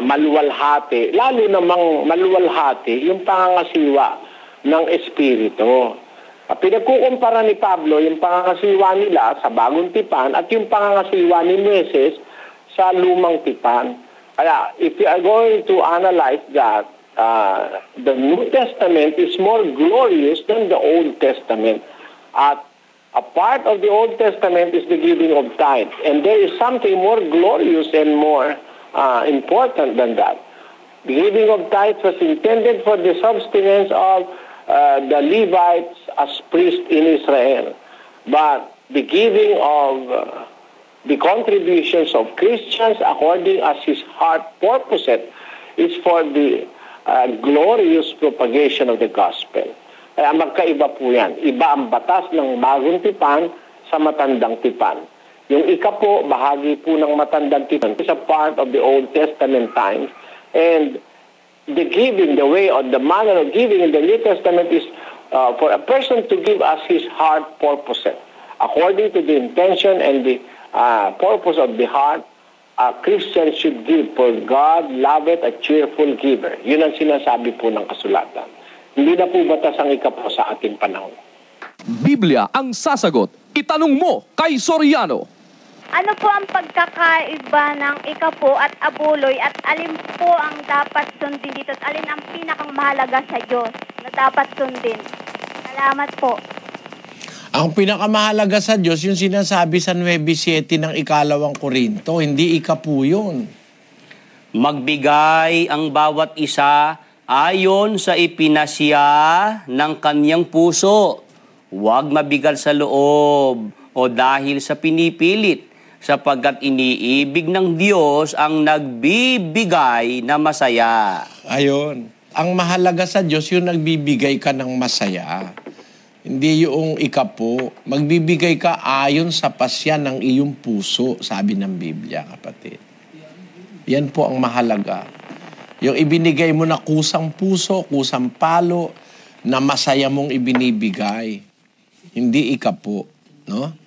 maluwalhati. Lalo namang maluwalhati yung pangangasiwa ng Espiritu. Pinagkukumpara ni Pablo yung pangangasiwa nila sa bagong tipan at yung pangangasiwa ni Moises sa lumang tipan. Kaya, if you are going to analyze that, the New Testament is more glorious than the Old Testament. At A part of the Old Testament is the giving of tithes. And there is something more glorious and more important than that. The giving of tithes was intended for the subsistence of the Levites as priests in Israel. But the giving of the contributions of Christians according as his heart purposed is for the glorious propagation of the gospel. Kaya magkaiba po yan. Iba ang batas ng bagong tipan sa matandang tipan. Yung ika po, bahagi po ng matandang tipan. It's a part of the Old Testament times. And the giving, the way or the manner of giving in the New Testament is for a person to give as his heart purposes. According to the intention and the purpose of the heart, a Christian should give, for God loveth a cheerful giver. Yun ang sinasabi po ng kasulatan. Hindi na po batas ang ika po sa ating panahon. Biblia ang sasagot. Itanong mo kay Soriano. Ano po ang pagkakaiba ng ikapo at abuloy at alin po ang dapat sundin dito at alin ang pinakang mahalaga sa Diyos na dapat sundin? Salamat po. Ang pinakamahalaga sa Diyos, yung sinasabi sa 9:7 ng 2 Korinto, hindi ikapo yun. Magbigay ang bawat isa ayon sa ipinasya ng kanyang puso. Huwag mabigal sa loob o dahil sa pinipilit, sapagkat iniibig ng Diyos ang nagbibigay na masaya. Ayon. Ang mahalaga sa Diyos, yung nagbibigay ka ng masaya. Hindi yung ikapo. Magbibigay ka ayon sa pasya ng iyong puso, sabi ng Biblia, kapatid. Yan po ang mahalaga. Yung ibinigay mo na kusang puso, kusang palo, na masaya mong ibinibigay. Hindi ikapo, no?